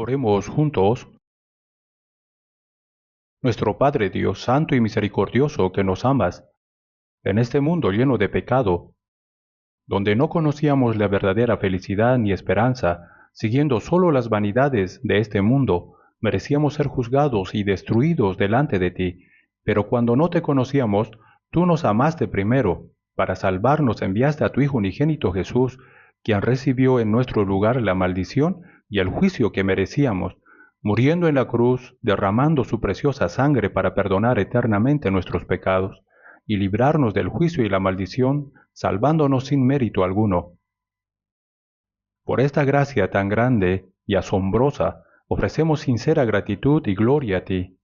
Oremos juntos. Nuestro Padre Dios Santo y misericordioso que nos amas, en este mundo lleno de pecado, donde no conocíamos la verdadera felicidad ni esperanza, siguiendo solo las vanidades de este mundo, merecíamos ser juzgados y destruidos delante de ti, pero cuando no te conocíamos, tú nos amaste primero. Para salvarnos enviaste a tu Hijo unigénito Jesús, quien recibió en nuestro lugar la maldición y el juicio que merecíamos, muriendo en la cruz, derramando su preciosa sangre para perdonar eternamente nuestros pecados y librarnos del juicio y la maldición, salvándonos sin mérito alguno. Por esta gracia tan grande y asombrosa, ofrecemos sincera gratitud y gloria a ti.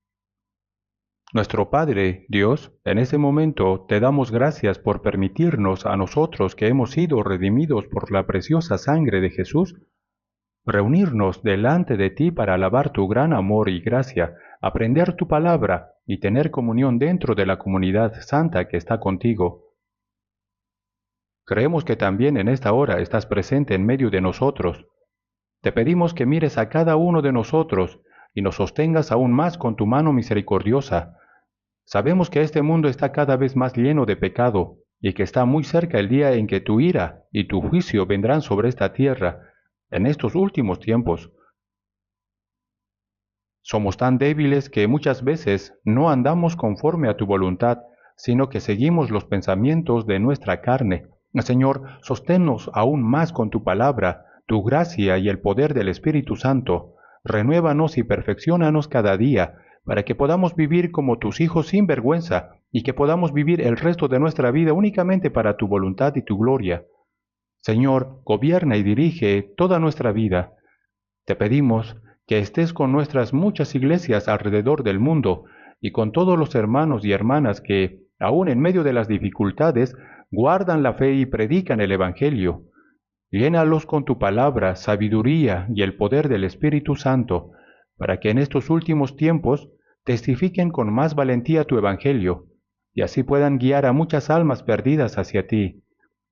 Nuestro Padre, Dios, en este momento te damos gracias por permitirnos a nosotros que hemos sido redimidos por la preciosa sangre de Jesús, reunirnos delante de ti para alabar tu gran amor y gracia, aprender tu palabra y tener comunión dentro de la comunidad santa que está contigo. Creemos que también en esta hora estás presente en medio de nosotros. Te pedimos que mires a cada uno de nosotros y nos sostengas aún más con tu mano misericordiosa. Sabemos que este mundo está cada vez más lleno de pecado y que está muy cerca el día en que tu ira y tu juicio vendrán sobre esta tierra en estos últimos tiempos. Somos tan débiles que muchas veces no andamos conforme a tu voluntad, sino que seguimos los pensamientos de nuestra carne. Señor, sosténnos aún más con tu palabra, tu gracia y el poder del Espíritu Santo. Renuévanos y perfecciónanos cada día, para que podamos vivir como tus hijos sin vergüenza, y que podamos vivir el resto de nuestra vida únicamente para tu voluntad y tu gloria. Señor, gobierna y dirige toda nuestra vida. Te pedimos que estés con nuestras muchas iglesias alrededor del mundo y con todos los hermanos y hermanas que, aun en medio de las dificultades, guardan la fe y predican el Evangelio. Llénalos con tu palabra, sabiduría y el poder del Espíritu Santo, para que en estos últimos tiempos testifiquen con más valentía tu Evangelio, y así puedan guiar a muchas almas perdidas hacia ti,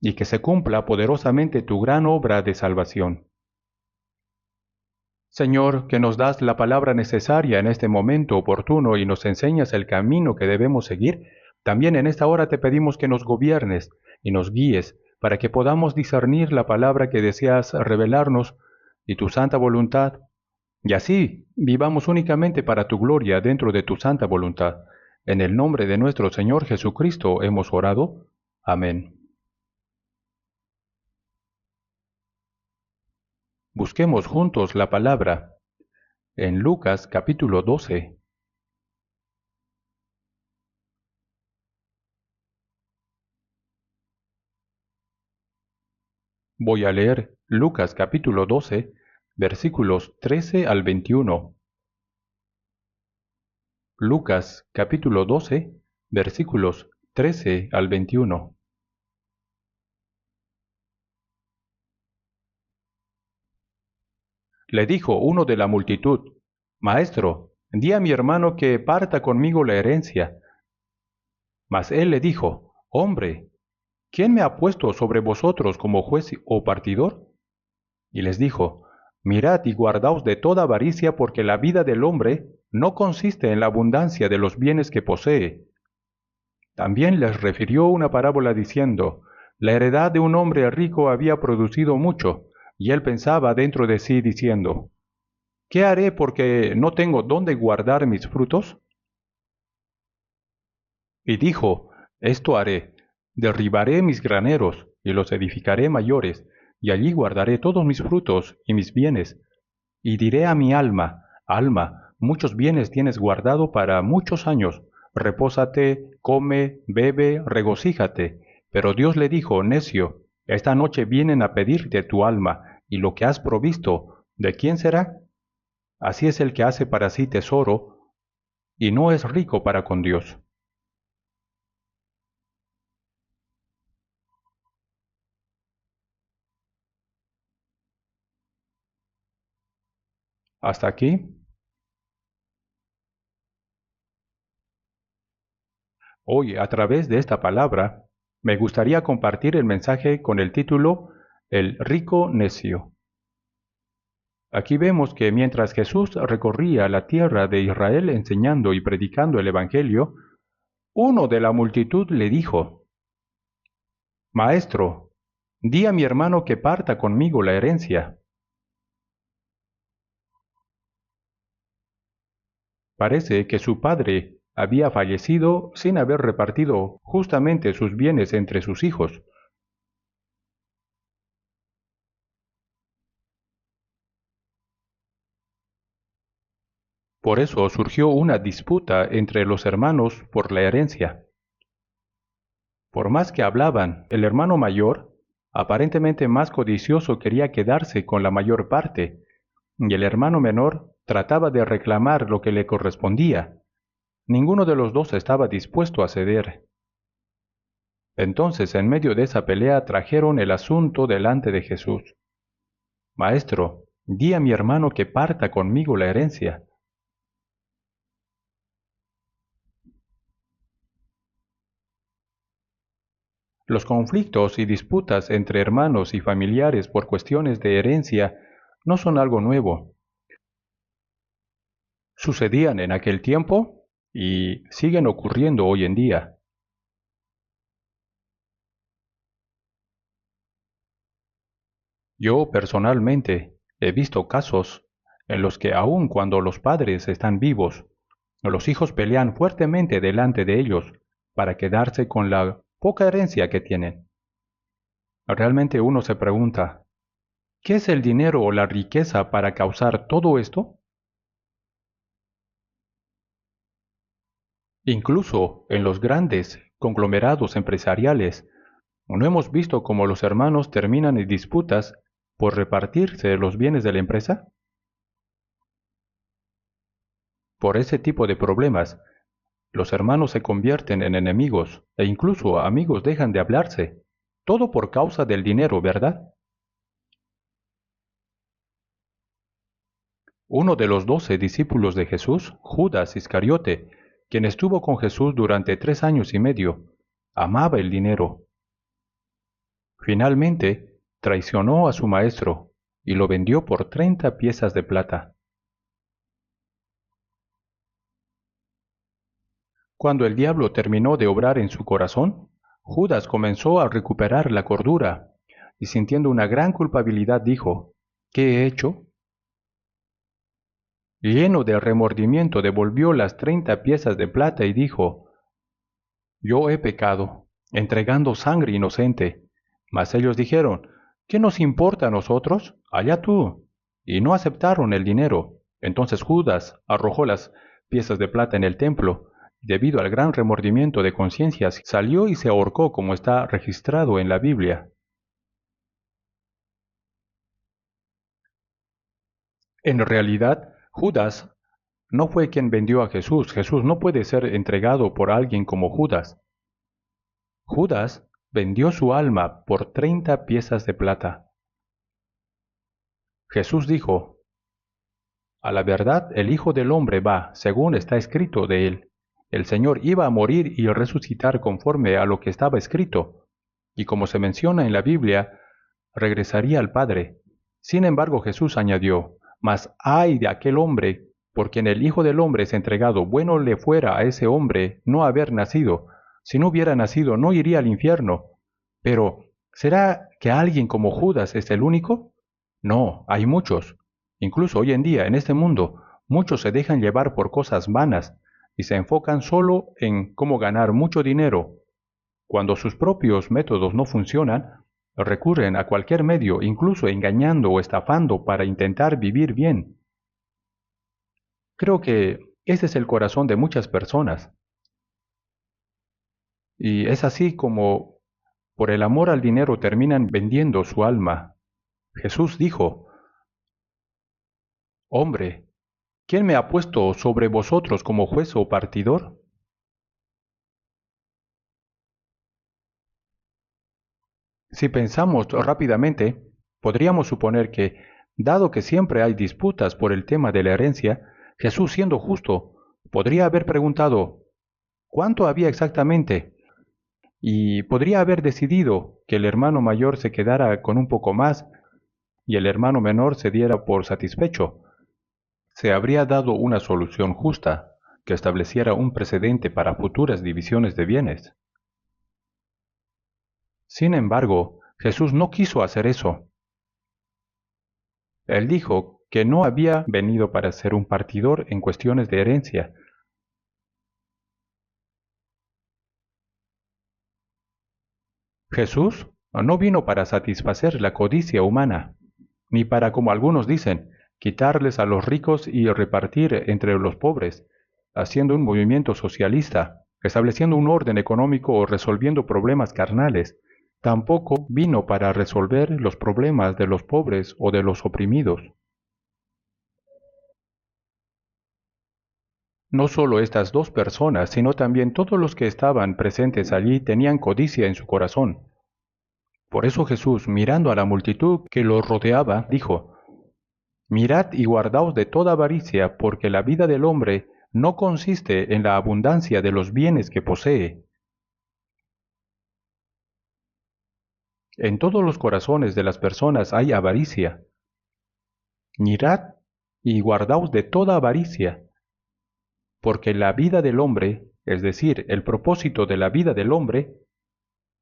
y que se cumpla poderosamente tu gran obra de salvación. Señor, que nos das la palabra necesaria en este momento oportuno y nos enseñas el camino que debemos seguir, también en esta hora te pedimos que nos gobiernes y nos guíes para que podamos discernir la palabra que deseas revelarnos y tu santa voluntad, y así vivamos únicamente para tu gloria dentro de tu santa voluntad. En el nombre de nuestro Señor Jesucristo hemos orado. Amén. Busquemos juntos la palabra en Lucas capítulo 12. Voy a leer Lucas capítulo 12, versículos 13 al 21. Lucas capítulo 12, versículos 13 al 21. Le dijo uno de la multitud: Maestro, di a mi hermano que parta conmigo la herencia. Mas él le dijo: Hombre, ¿quién me ha puesto sobre vosotros como juez o partidor? Y les dijo: Mirad y guardaos de toda avaricia, porque la vida del hombre no consiste en la abundancia de los bienes que posee. También les refirió una parábola diciendo: La heredad de un hombre rico había producido mucho, y él pensaba dentro de sí diciendo: ¿Qué haré porque no tengo dónde guardar mis frutos? Y dijo: Esto haré: derribaré mis graneros y los edificaré mayores, y allí guardaré todos mis frutos y mis bienes. Y diré a mi alma: Alma, muchos bienes tienes guardado para muchos años. Repósate, come, bebe, regocíjate. Pero Dios le dijo: Necio, esta noche vienen a pedirte tu alma, y lo que has provisto, ¿de quién será? Así es el que hace para sí tesoro, y no es rico para con Dios. Hasta aquí. Hoy, a través de esta palabra, me gustaría compartir el mensaje con el título El rico necio. Aquí vemos que mientras Jesús recorría la tierra de Israel enseñando y predicando el Evangelio, uno de la multitud le dijo: Maestro, di a mi hermano que parta conmigo la herencia. Parece que su padre había fallecido sin haber repartido justamente sus bienes entre sus hijos. Por eso surgió una disputa entre los hermanos por la herencia. Por más que hablaban, el hermano mayor, aparentemente más codicioso, quería quedarse con la mayor parte, y el hermano menor trataba de reclamar lo que le correspondía. Ninguno de los dos estaba dispuesto a ceder. Entonces, en medio de esa pelea, trajeron el asunto delante de Jesús. Maestro, di a mi hermano que parta conmigo la herencia. Los conflictos y disputas entre hermanos y familiares por cuestiones de herencia no son algo nuevo. Sucedían en aquel tiempo y siguen ocurriendo hoy en día. Yo personalmente he visto casos en los que aun cuando los padres están vivos, los hijos pelean fuertemente delante de ellos para quedarse con la poca herencia que tienen. Realmente uno se pregunta, ¿qué es el dinero o la riqueza para causar todo esto? Incluso en los grandes conglomerados empresariales, ¿no hemos visto cómo los hermanos terminan en disputas por repartirse los bienes de la empresa? Por ese tipo de problemas, los hermanos se convierten en enemigos e incluso amigos dejan de hablarse. Todo por causa del dinero, ¿verdad? Uno de los 12 discípulos de Jesús, Judas Iscariote, quien estuvo con Jesús durante 3 años y medio, amaba el dinero. Finalmente, traicionó a su maestro y lo vendió por 30 piezas de plata. Cuando el diablo terminó de obrar en su corazón, Judas comenzó a recuperar la cordura y sintiendo una gran culpabilidad dijo, ¿qué he hecho? Lleno de remordimiento devolvió las 30 piezas de plata y dijo, yo he pecado, entregando sangre inocente. Mas ellos dijeron, ¿qué nos importa a nosotros? Allá tú. Y no aceptaron el dinero. Entonces Judas arrojó las piezas de plata en el templo. Debido al gran remordimiento de conciencia, salió y se ahorcó como está registrado en la Biblia. En realidad, Judas no fue quien vendió a Jesús. Jesús no puede ser entregado por alguien como Judas. Judas vendió su alma por 30 piezas de plata. Jesús dijo, a la verdad el Hijo del Hombre va, según está escrito de él. El Señor iba a morir y resucitar conforme a lo que estaba escrito, y como se menciona en la Biblia, regresaría al Padre. Sin embargo, Jesús añadió, mas ay de aquel hombre, por quien el Hijo del Hombre es entregado, bueno le fuera a ese hombre no haber nacido. Si no hubiera nacido, no iría al infierno. Pero, ¿será que alguien como Judas es el único? No, hay muchos. Incluso hoy en día, en este mundo, muchos se dejan llevar por cosas vanas y se enfocan solo en cómo ganar mucho dinero. Cuando sus propios métodos no funcionan, recurren a cualquier medio, incluso engañando o estafando para intentar vivir bien. Creo que ese es el corazón de muchas personas. Y es así como por el amor al dinero terminan vendiendo su alma. Jesús dijo, hombre, ¿quién me ha puesto sobre vosotros como juez o partidor? Si pensamos rápidamente, podríamos suponer que, dado que siempre hay disputas por el tema de la herencia, Jesús, siendo justo, podría haber preguntado, ¿cuánto había exactamente? Y podría haber decidido que el hermano mayor se quedara con un poco más y el hermano menor se diera por satisfecho, se habría dado una solución justa que estableciera un precedente para futuras divisiones de bienes. Sin embargo, Jesús no quiso hacer eso. Él dijo que no había venido para ser un partidor en cuestiones de herencia. Jesús no vino para satisfacer la codicia humana, ni para, como algunos dicen, quitarles a los ricos y repartir entre los pobres, haciendo un movimiento socialista, estableciendo un orden económico o resolviendo problemas carnales. Tampoco vino para resolver los problemas de los pobres o de los oprimidos. No solo estas dos personas, sino también todos los que estaban presentes allí tenían codicia en su corazón. Por eso Jesús, mirando a la multitud que lo rodeaba, dijo: Mirad y guardaos de toda avaricia, porque la vida del hombre no consiste en la abundancia de los bienes que posee. En todos los corazones de las personas hay avaricia. Mirad y guardaos de toda avaricia, porque la vida del hombre, es decir, el propósito de la vida del hombre,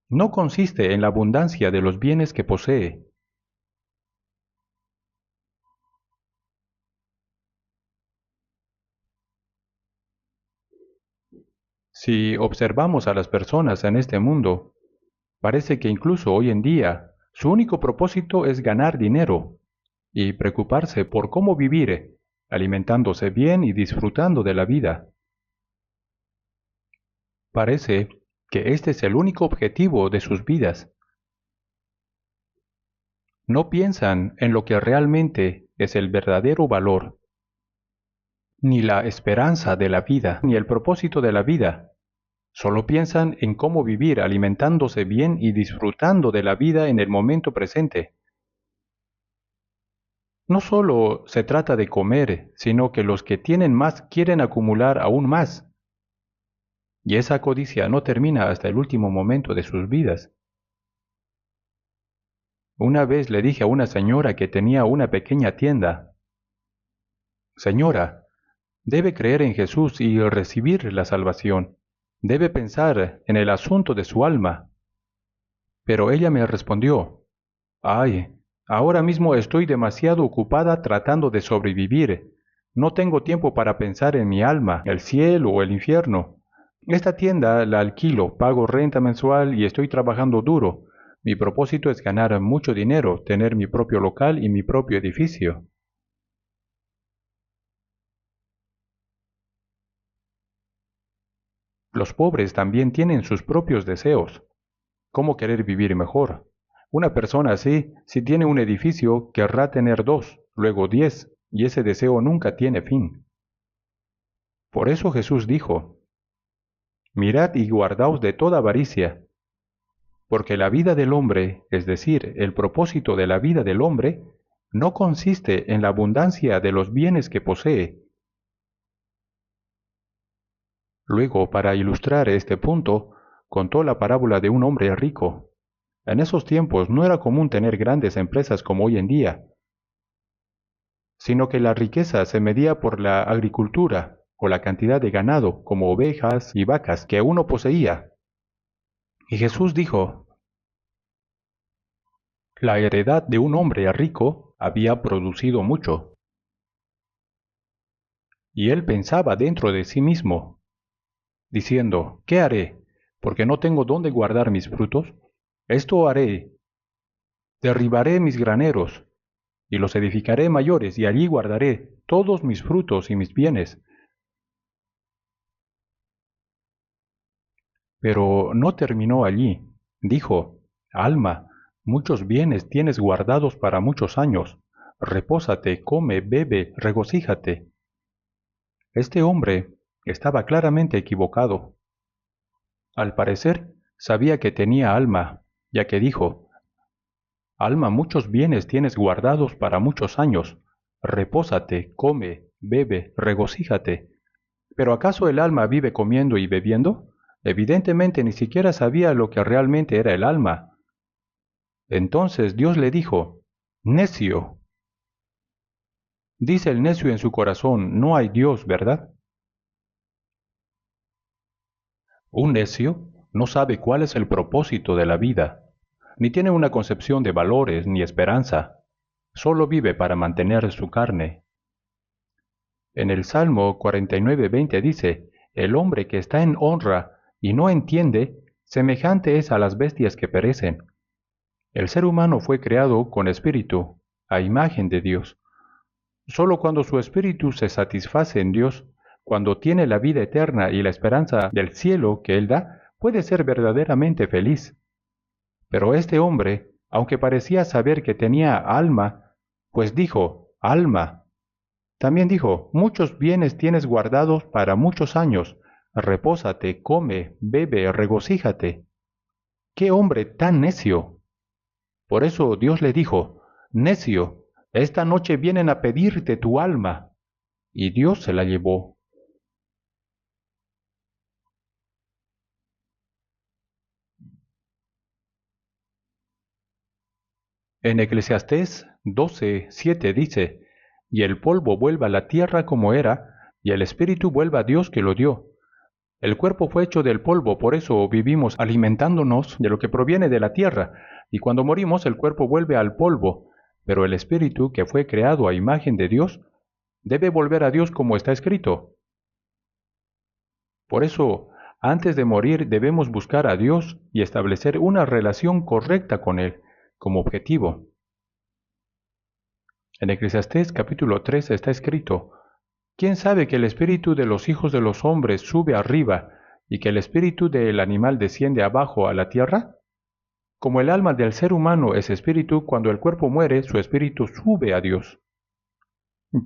no consiste en la abundancia de los bienes que posee. Si observamos a las personas en este mundo, parece que incluso hoy en día su único propósito es ganar dinero y preocuparse por cómo vivir, alimentándose bien y disfrutando de la vida. Parece que este es el único objetivo de sus vidas. No piensan en lo que realmente es el verdadero valor, ni la esperanza de la vida, ni el propósito de la vida. Solo piensan en cómo vivir alimentándose bien y disfrutando de la vida en el momento presente. No solo se trata de comer, sino que los que tienen más quieren acumular aún más. Y esa codicia no termina hasta el último momento de sus vidas. Una vez le dije a una señora que tenía una pequeña tienda: Señora, debe creer en Jesús y recibir la salvación. Debe pensar en el asunto de su alma. Pero ella me respondió: Ay, ahora mismo estoy demasiado ocupada tratando de sobrevivir. No tengo tiempo para pensar en mi alma, el cielo o el infierno. Esta tienda la alquilo, pago renta mensual y estoy trabajando duro. Mi propósito es ganar mucho dinero, tener mi propio local y mi propio edificio. Los pobres también tienen sus propios deseos. ¿Cómo querer vivir mejor? Una persona así, si tiene un edificio, querrá tener dos, luego 10, y ese deseo nunca tiene fin. Por eso Jesús dijo: Mirad y guardaos de toda avaricia, porque la vida del hombre, es decir, el propósito de la vida del hombre, no consiste en la abundancia de los bienes que posee. Luego, para ilustrar este punto, contó la parábola de un hombre rico. En esos tiempos no era común tener grandes empresas como hoy en día, sino que la riqueza se medía por la agricultura o la cantidad de ganado, como ovejas y vacas, que uno poseía. Y Jesús dijo: La heredad de un hombre rico había producido mucho. Y él pensaba dentro de sí mismo, diciendo: ¿Qué haré? Porque no tengo dónde guardar mis frutos. Esto haré: derribaré mis graneros y los edificaré mayores, y allí guardaré todos mis frutos y mis bienes. Pero no terminó allí. Dijo: Alma, muchos bienes tienes guardados para muchos años. Repósate, come, bebe, regocíjate. Este hombre estaba claramente equivocado. Al parecer, sabía que tenía alma, ya que dijo: Alma, muchos bienes tienes guardados para muchos años. Repósate, come, bebe, regocíjate. ¿Pero acaso el alma vive comiendo y bebiendo? Evidentemente ni siquiera sabía lo que realmente era el alma. Entonces Dios le dijo: Necio. Dice el necio en su corazón, no hay Dios, ¿verdad? Un necio no sabe cuál es el propósito de la vida, ni tiene una concepción de valores ni esperanza, solo vive para mantener su carne. En el Salmo 49:20 dice, el hombre que está en honra y no entiende, semejante es a las bestias que perecen. El ser humano fue creado con espíritu, a imagen de Dios. Solo cuando su espíritu se satisface en Dios, cuando tiene la vida eterna y la esperanza del cielo que Él da, puede ser verdaderamente feliz. Pero este hombre, aunque parecía saber que tenía alma, pues dijo, alma. También dijo, muchos bienes tienes guardados para muchos años. Repósate, come, bebe, regocíjate. ¡Qué hombre tan necio! Por eso Dios le dijo, necio, esta noche vienen a pedirte tu alma. Y Dios se la llevó. En Eclesiastés 12:7 dice, y el polvo vuelva a la tierra como era, y el espíritu vuelva a Dios que lo dio. El cuerpo fue hecho del polvo, por eso vivimos alimentándonos de lo que proviene de la tierra, y cuando morimos el cuerpo vuelve al polvo, pero el espíritu, que fue creado a imagen de Dios, debe volver a Dios como está escrito. Por eso, antes de morir debemos buscar a Dios y establecer una relación correcta con Él, como objetivo. En Eclesiastés capítulo 3 está escrito, ¿quién sabe que el espíritu de los hijos de los hombres sube arriba y que el espíritu del animal desciende abajo a la tierra? Como el alma del ser humano es espíritu, cuando el cuerpo muere, su espíritu sube a Dios.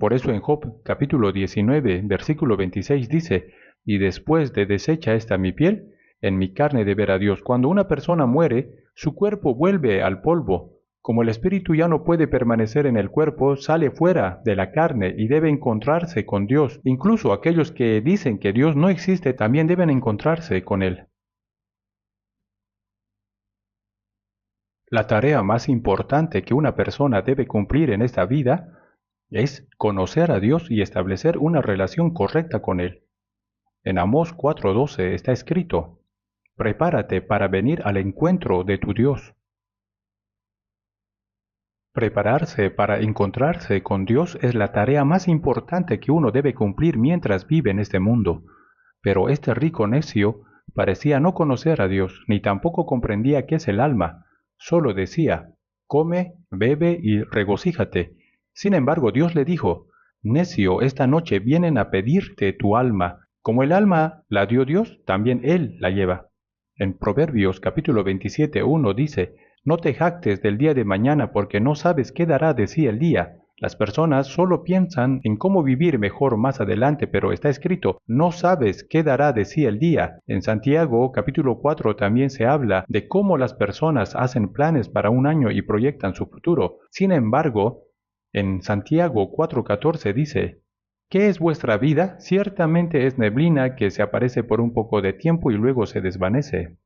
Por eso en Job capítulo 19, versículo 26 dice, y después de deshecha esta mi piel, en mi carne de ver a Dios. Cuando una persona muere, su cuerpo vuelve al polvo. Como el espíritu ya no puede permanecer en el cuerpo, sale fuera de la carne y debe encontrarse con Dios. Incluso aquellos que dicen que Dios no existe también deben encontrarse con Él. La tarea más importante que una persona debe cumplir en esta vida es conocer a Dios y establecer una relación correcta con Él. En Amós 4:12 está escrito, prepárate para venir al encuentro de tu Dios. Prepararse para encontrarse con Dios es la tarea más importante que uno debe cumplir mientras vive en este mundo. Pero este rico necio parecía no conocer a Dios, ni tampoco comprendía qué es el alma. Solo decía, come, bebe y regocíjate. Sin embargo, Dios le dijo, necio, esta noche vienen a pedirte tu alma. Como el alma la dio Dios, también Él la lleva. En Proverbios capítulo 27:1 dice, no te jactes del día de mañana porque no sabes qué dará de sí el día. Las personas solo piensan en cómo vivir mejor más adelante, pero está escrito, no sabes qué dará de sí el día. En Santiago capítulo 4 también se habla de cómo las personas hacen planes para un año y proyectan su futuro. Sin embargo, en Santiago 4:14 dice, ¿qué es vuestra vida? Ciertamente es neblina que se aparece por un poco de tiempo y luego se desvanece.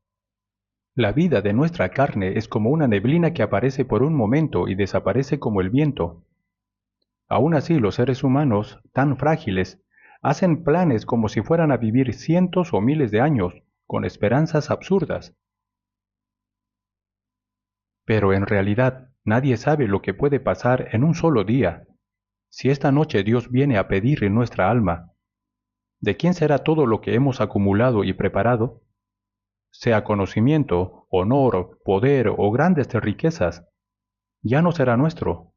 La vida de nuestra carne es como una neblina que aparece por un momento y desaparece como el viento. Aún así, los seres humanos, tan frágiles, hacen planes como si fueran a vivir cientos o miles de años, con esperanzas absurdas. Pero en realidad, nadie sabe lo que puede pasar en un solo día. Si esta noche Dios viene a pedir en nuestra alma, ¿de quién será todo lo que hemos acumulado y preparado? Sea conocimiento, honor, poder o grandes riquezas, ya no será nuestro.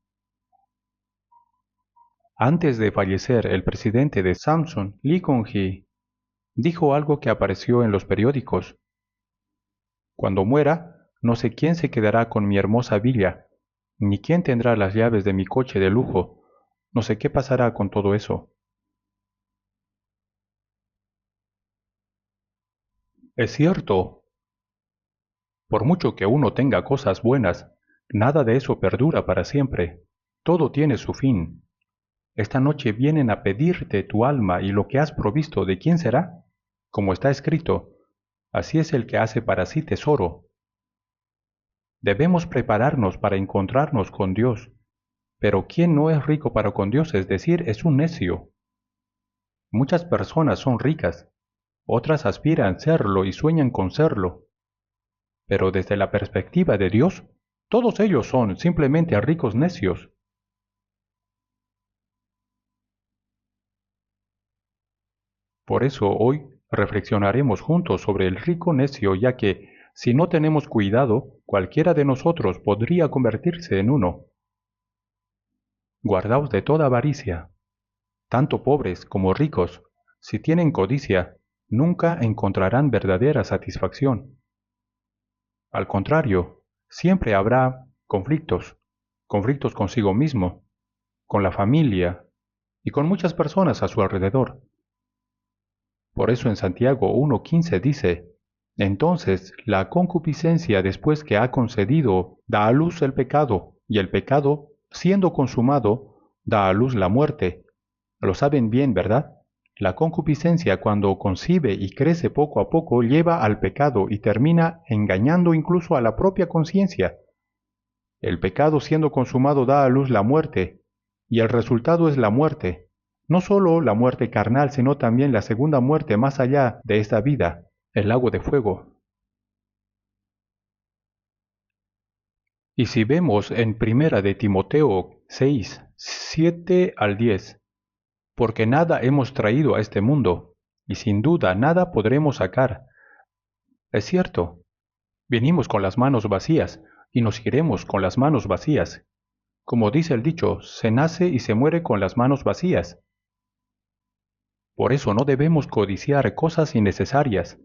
Antes de fallecer, el presidente de Samsung, Lee Kuan-hee, dijo algo que apareció en los periódicos. Cuando muera, no sé quién se quedará con mi hermosa villa, ni quién tendrá las llaves de mi coche de lujo. No sé qué pasará con todo eso. Es cierto, por mucho que uno tenga cosas buenas, nada de eso perdura para siempre. Todo tiene su fin. Esta noche vienen a pedirte tu alma y lo que has provisto, ¿de quién será? Como está escrito, así es el que hace para sí tesoro. Debemos prepararnos para encontrarnos con Dios Pero quien no es rico para con Dios, es decir, es un necio. Muchas personas son ricas, otras aspiran serlo y sueñan con serlo. Pero desde la perspectiva de Dios, todos ellos son simplemente ricos necios. Por eso hoy reflexionaremos juntos sobre el rico necio, ya que, si no tenemos cuidado, cualquiera de nosotros podría convertirse en uno. Guardaos de toda avaricia. Tanto pobres como ricos, si tienen codicia, nunca encontrarán verdadera satisfacción. Al contrario, siempre habrá conflictos, conflictos consigo mismo, con la familia y con muchas personas a su alrededor. Por eso en Santiago 1:15 dice, entonces la concupiscencia después que ha concedido da a luz el pecado, y el pecado, siendo consumado, da a luz la muerte. Lo saben bien, ¿verdad? La concupiscencia cuando concibe y crece poco a poco lleva al pecado y termina engañando incluso a la propia conciencia. El pecado siendo consumado da a luz la muerte, y el resultado es la muerte. No solo la muerte carnal, sino también la segunda muerte más allá de esta vida, el lago de fuego. Y si vemos en Primera de Timoteo 6, 7 al 10, porque nada hemos traído a este mundo, y sin duda nada podremos sacar. Es cierto, venimos con las manos vacías, y nos iremos con las manos vacías. Como dice el dicho, se nace y se muere con las manos vacías. Por eso no debemos codiciar cosas innecesarias.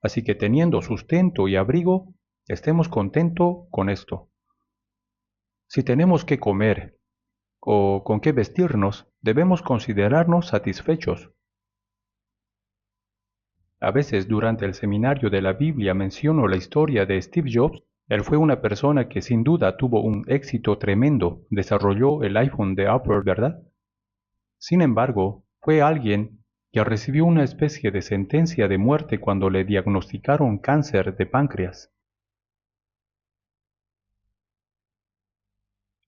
Así que teniendo sustento y abrigo, estemos contentos con esto. Si tenemos que comer o con qué vestirnos, debemos considerarnos satisfechos. A veces durante el seminario de la Biblia menciono la historia de Steve Jobs. Él fue una persona que sin duda tuvo un éxito tremendo, desarrolló el iPhone de Apple, ¿verdad? Sin embargo, fue alguien que recibió una especie de sentencia de muerte cuando le diagnosticaron cáncer de páncreas.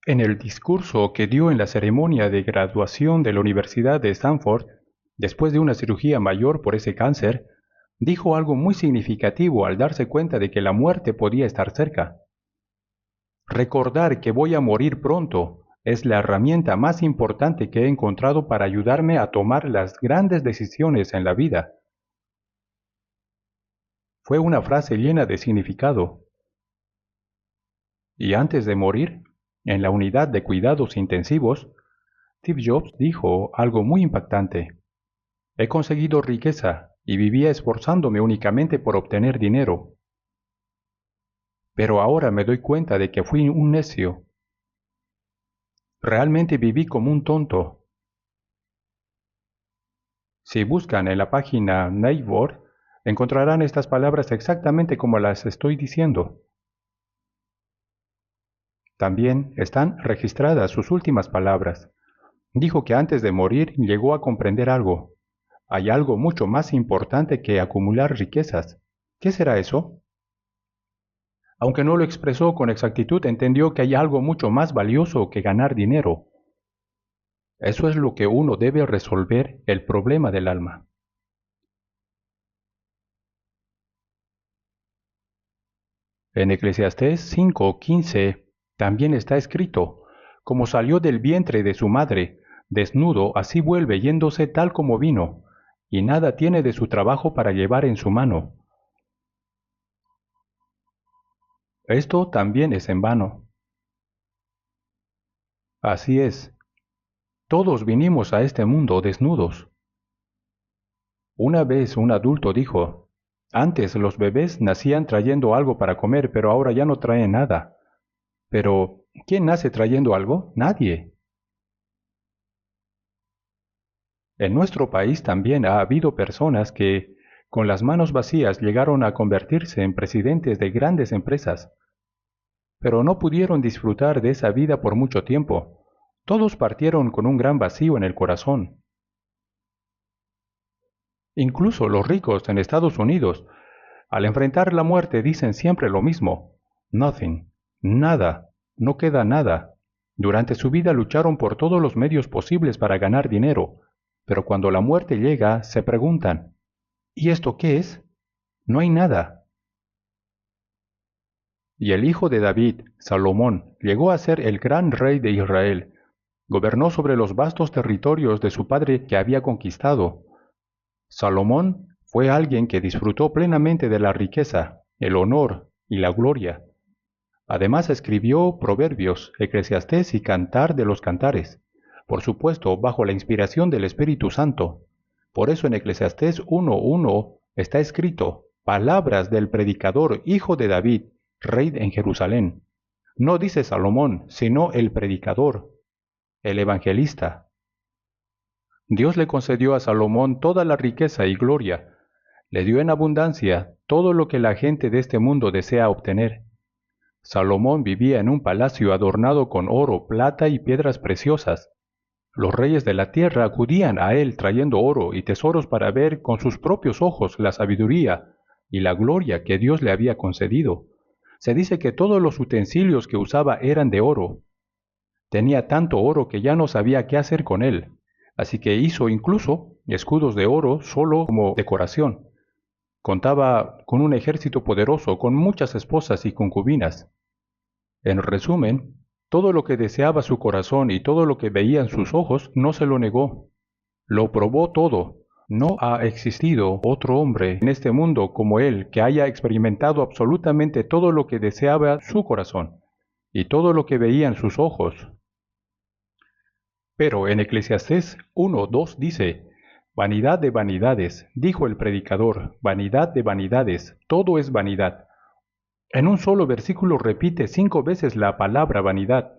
En el discurso que dio en la ceremonia de graduación de la Universidad de Stanford, después de una cirugía mayor por ese cáncer, dijo algo muy significativo al darse cuenta de que la muerte podía estar cerca. Recordar que voy a morir pronto es la herramienta más importante que he encontrado para ayudarme a tomar las grandes decisiones en la vida. Fue una frase llena de significado. Y antes de morir, en la unidad de cuidados intensivos, Steve Jobs dijo algo muy impactante. He conseguido riqueza y vivía esforzándome únicamente por obtener dinero. Pero ahora me doy cuenta de que fui un necio. Realmente viví como un tonto. Si buscan en la página Naver, encontrarán estas palabras exactamente como las estoy diciendo. También están registradas sus últimas palabras. Dijo que antes de morir llegó a comprender algo. Hay algo mucho más importante que acumular riquezas. ¿Qué será eso? Aunque no lo expresó con exactitud, entendió que hay algo mucho más valioso que ganar dinero. Eso es lo que uno debe resolver, el problema del alma. En Eclesiastés 5:15 también está escrito, como salió del vientre de su madre, desnudo así vuelve yéndose tal como vino, y nada tiene de su trabajo para llevar en su mano. Esto también es en vano. Así es, todos vinimos a este mundo desnudos. Una vez un adulto dijo, antes los bebés nacían trayendo algo para comer, pero ahora ya no traen nada. Pero, ¿quién nace trayendo algo? Nadie. En nuestro país también ha habido personas que, con las manos vacías, llegaron a convertirse en presidentes de grandes empresas, pero no pudieron disfrutar de esa vida por mucho tiempo. Todos partieron con un gran vacío en el corazón. Incluso los ricos en Estados Unidos, al enfrentar la muerte, dicen siempre lo mismo: nothing, nada, no queda nada. Durante su vida lucharon por todos los medios posibles para ganar dinero, pero cuando la muerte llega, se preguntan, ¿y esto qué es? No hay nada. Y el hijo de David, Salomón, llegó a ser el gran rey de Israel. Gobernó sobre los vastos territorios de su padre que había conquistado. Salomón fue alguien que disfrutó plenamente de la riqueza, el honor y la gloria. Además escribió Proverbios, Eclesiastés y Cantar de los Cantares, por supuesto bajo la inspiración del Espíritu Santo. Por eso en Eclesiastés 1:1 está escrito, palabras del predicador hijo de David, rey en Jerusalén. No dice Salomón, sino el predicador, el evangelista. Dios le concedió a Salomón toda la riqueza y gloria. Le dio en abundancia todo lo que la gente de este mundo desea obtener. Salomón vivía en un palacio adornado con oro, plata y piedras preciosas. Los reyes de la tierra acudían a él trayendo oro y tesoros para ver con sus propios ojos la sabiduría y la gloria que Dios le había concedido. Se dice que todos los utensilios que usaba eran de oro. Tenía tanto oro que ya no sabía qué hacer con él, así que hizo incluso escudos de oro solo como decoración. Contaba con un ejército poderoso, con muchas esposas y concubinas. En resumen, todo lo que deseaba su corazón y todo lo que veían sus ojos no se lo negó. Lo probó todo. No ha existido otro hombre en este mundo como él que haya experimentado absolutamente todo lo que deseaba su corazón y todo lo que veían sus ojos. Pero en Eclesiastés 1:2 dice, vanidad de vanidades, dijo el predicador, vanidad de vanidades, todo es vanidad. En un solo versículo repite 5 veces la palabra vanidad.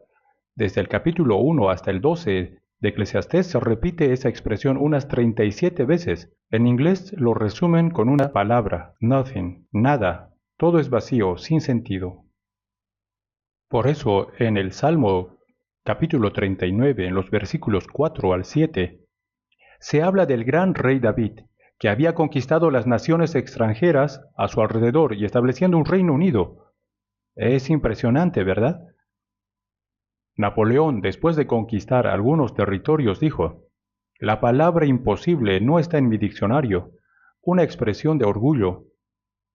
Desde el capítulo 1 hasta el 12 de Eclesiastés se repite esa expresión unas 37 veces. En inglés lo resumen con una palabra, nothing, nada, todo es vacío, sin sentido. Por eso en el Salmo capítulo 39, en los versículos 4 al 7, se habla del gran rey David, que había conquistado las naciones extranjeras a su alrededor y estableciendo un reino unido. Es impresionante, ¿verdad? Napoleón, después de conquistar algunos territorios, dijo, la palabra imposible no está en mi diccionario, una expresión de orgullo.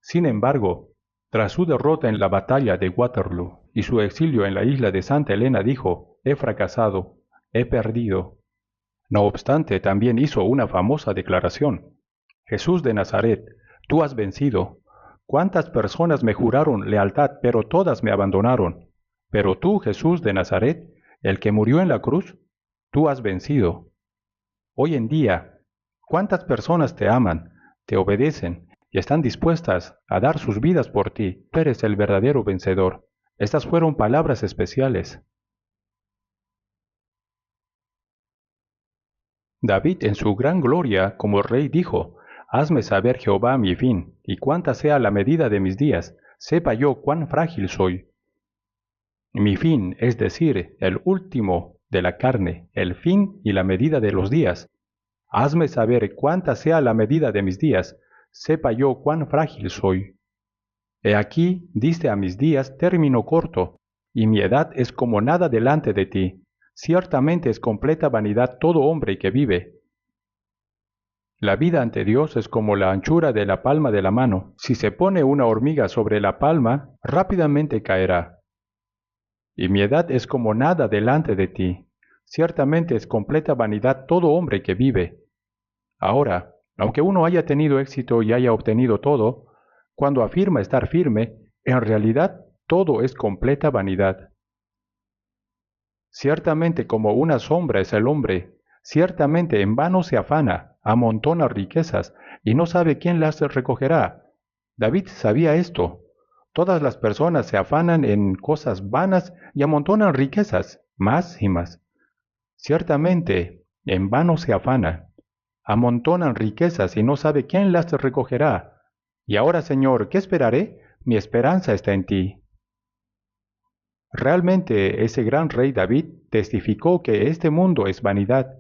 Sin embargo, tras su derrota en la batalla de Waterloo y su exilio en la isla de Santa Elena, dijo, he fracasado, he perdido. No obstante, también hizo una famosa declaración. Jesús de Nazaret, tú has vencido. ¿Cuántas personas me juraron lealtad, pero todas me abandonaron? Pero tú, Jesús de Nazaret, el que murió en la cruz, tú has vencido. Hoy en día, ¿cuántas personas te aman, te obedecen y están dispuestas a dar sus vidas por ti? Tú eres el verdadero vencedor. Estas fueron palabras especiales. David en su gran gloria como rey dijo, hazme saber Jehová mi fin, y cuánta sea la medida de mis días, sepa yo cuán frágil soy. Mi fin, es decir, el último de la carne, el fin y la medida de los días. Hazme saber cuánta sea la medida de mis días, sepa yo cuán frágil soy. He aquí, diste a mis días término corto, y mi edad es como nada delante de ti. Ciertamente es completa vanidad todo hombre que vive. La vida ante Dios es como la anchura de la palma de la mano. Si se pone una hormiga sobre la palma, rápidamente caerá. Y mi edad es como nada delante de ti. Ciertamente es completa vanidad todo hombre que vive. Ahora, aunque uno haya tenido éxito y haya obtenido todo, cuando afirma estar firme, en realidad todo es completa vanidad. Ciertamente como una sombra es el hombre, ciertamente en vano se afana, amontona riquezas, y no sabe quién las recogerá. David sabía esto. Todas las personas se afanan en cosas vanas y amontonan riquezas, más y más. Ciertamente, en vano se afana, amontonan riquezas y no sabe quién las recogerá. Y ahora, Señor, ¿qué esperaré? Mi esperanza está en ti. Realmente ese gran rey David testificó que este mundo es vanidad.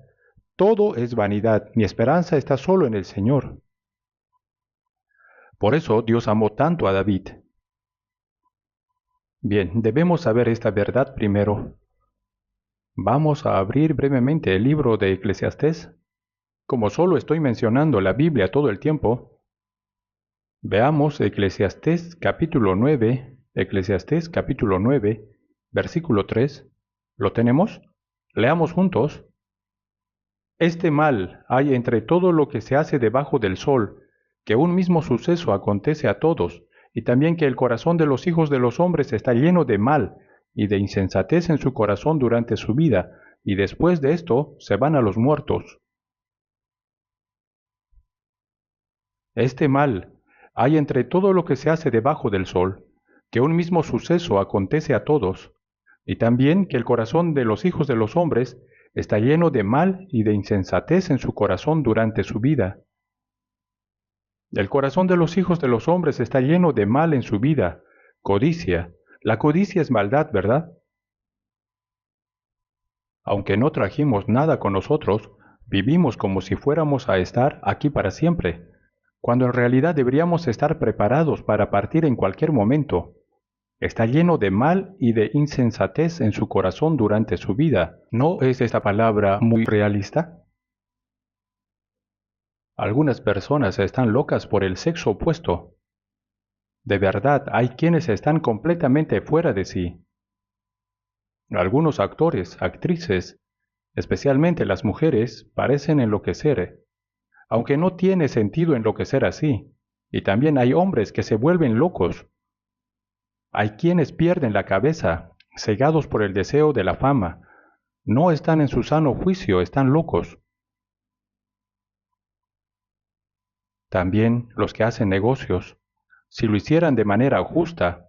Todo es vanidad, mi esperanza está solo en el Señor. Por eso Dios amó tanto a David. Bien, debemos saber esta verdad primero. Vamos a abrir brevemente el libro de Eclesiastés. Como solo estoy mencionando la Biblia todo el tiempo, veamos Eclesiastés capítulo 9, versículo 3. ¿Lo tenemos? Leamos juntos. Este mal hay entre todo lo que se hace debajo del sol, que un mismo suceso acontece a todos, y también que el corazón de los hijos de los hombres está lleno de mal y de insensatez en su corazón durante su vida, y después de esto se van a los muertos. Este mal hay entre todo lo que se hace debajo del sol, que un mismo suceso acontece a todos, y también que el corazón de los hijos de los hombres está lleno de mal y de insensatez en su corazón durante su vida. El corazón de los hijos de los hombres está lleno de mal en su vida, codicia. La codicia es maldad, ¿verdad? Aunque no trajimos nada con nosotros, vivimos como si fuéramos a estar aquí para siempre, cuando en realidad deberíamos estar preparados para partir en cualquier momento. Está lleno de mal y de insensatez en su corazón durante su vida. ¿No es esta palabra muy realista? Algunas personas están locas por el sexo opuesto. De verdad, hay quienes están completamente fuera de sí. Algunos actores, actrices, especialmente las mujeres, parecen enloquecer, aunque no tiene sentido enloquecer así. Y también hay hombres que se vuelven locos. Hay quienes pierden la cabeza, cegados por el deseo de la fama. No están en su sano juicio, están locos. También los que hacen negocios, si lo hicieran de manera justa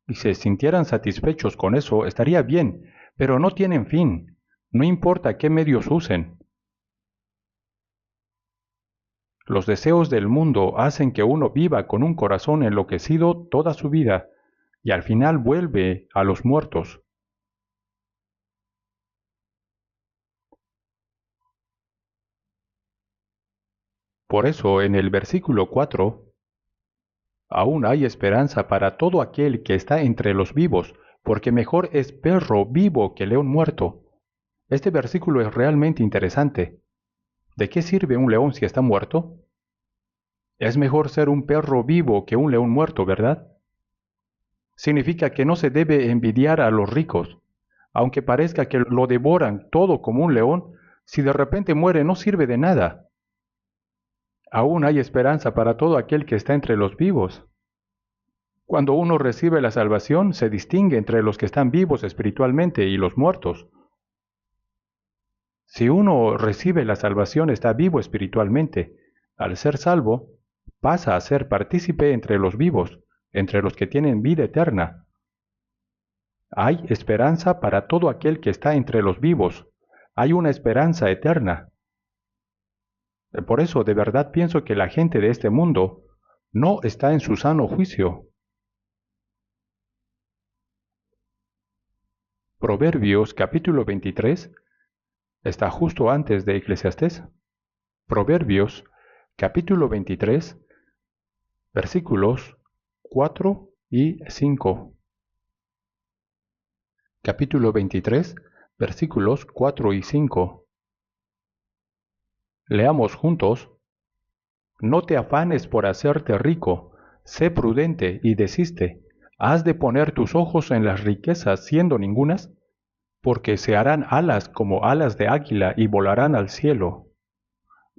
y se sintieran satisfechos con eso, estaría bien, pero no tienen fin, no importa qué medios usen. Los deseos del mundo hacen que uno viva con un corazón enloquecido toda su vida y al final vuelve a los muertos. Por eso en el versículo 4, aún hay esperanza para todo aquel que está entre los vivos, porque mejor es perro vivo que león muerto. Este versículo es realmente interesante. ¿De qué sirve un león si está muerto? Es mejor ser un perro vivo que un león muerto, ¿verdad? Significa que no se debe envidiar a los ricos. Aunque parezca que lo devoran todo como un león, si de repente muere no sirve de nada. Aún hay esperanza para todo aquel que está entre los vivos. Cuando uno recibe la salvación, se distingue entre los que están vivos espiritualmente y los muertos. Si uno recibe la salvación, está vivo espiritualmente. Al ser salvo, pasa a ser partícipe entre los vivos, entre los que tienen vida eterna. Hay esperanza para todo aquel que está entre los vivos. Hay una esperanza eterna. Por eso de verdad pienso que la gente de este mundo no está en su sano juicio. Proverbios capítulo 23 está justo antes de Eclesiastés. Proverbios capítulo 23 versículos 4 y 5. Capítulo 23 versículos 4 y 5. Leamos juntos. No te afanes por hacerte rico, sé prudente y desiste. ¿Has de poner tus ojos en las riquezas siendo ningunas? Porque se harán alas como alas de águila y volarán al cielo.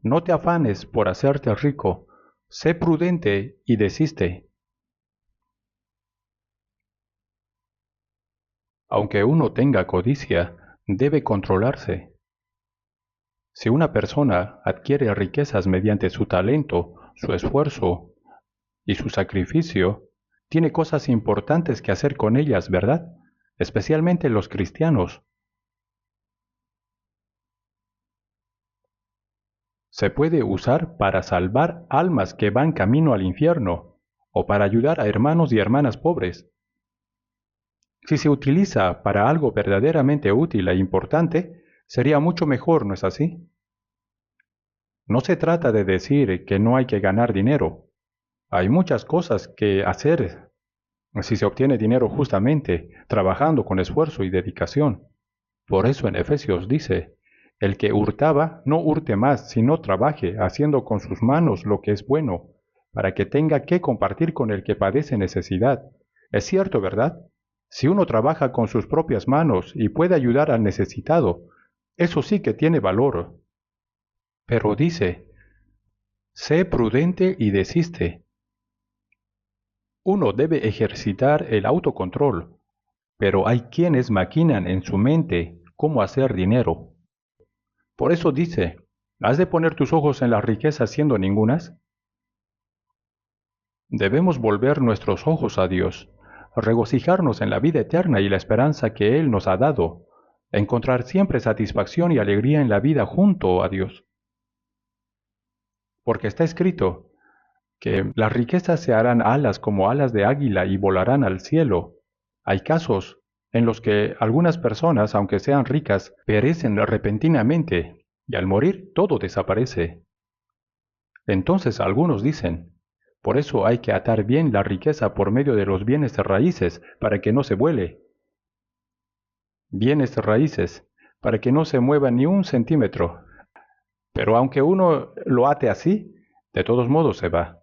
No te afanes por hacerte rico, sé prudente y desiste. Aunque uno tenga codicia, debe controlarse. Si una persona adquiere riquezas mediante su talento, su esfuerzo y su sacrificio, tiene cosas importantes que hacer con ellas, ¿verdad? Especialmente los cristianos. Se puede usar para salvar almas que van camino al infierno o para ayudar a hermanos y hermanas pobres. Si se utiliza para algo verdaderamente útil e importante, sería mucho mejor, ¿no es así? No se trata de decir que no hay que ganar dinero. Hay muchas cosas que hacer si se obtiene dinero justamente, trabajando con esfuerzo y dedicación. Por eso en Efesios dice, el que hurtaba, no hurte más, sino trabaje, haciendo con sus manos lo que es bueno, para que tenga que compartir con el que padece necesidad. Es cierto, ¿verdad? Si uno trabaja con sus propias manos y puede ayudar al necesitado, eso sí que tiene valor. Pero dice, sé prudente y desiste. Uno debe ejercitar el autocontrol, pero hay quienes maquinan en su mente cómo hacer dinero. Por eso dice, ¿has de poner tus ojos en las riquezas siendo ningunas? Debemos volver nuestros ojos a Dios, regocijarnos en la vida eterna y la esperanza que Él nos ha dado, encontrar siempre satisfacción y alegría en la vida junto a Dios. Porque está escrito que las riquezas se harán alas como alas de águila y volarán al cielo. Hay casos en los que algunas personas, aunque sean ricas, perecen repentinamente y al morir todo desaparece. Entonces algunos dicen, por eso hay que atar bien la riqueza por medio de los bienes raíces para que no se vuele. Bienes raíces, para que no se mueva ni un centímetro. Pero aunque uno lo ate así, de todos modos se va,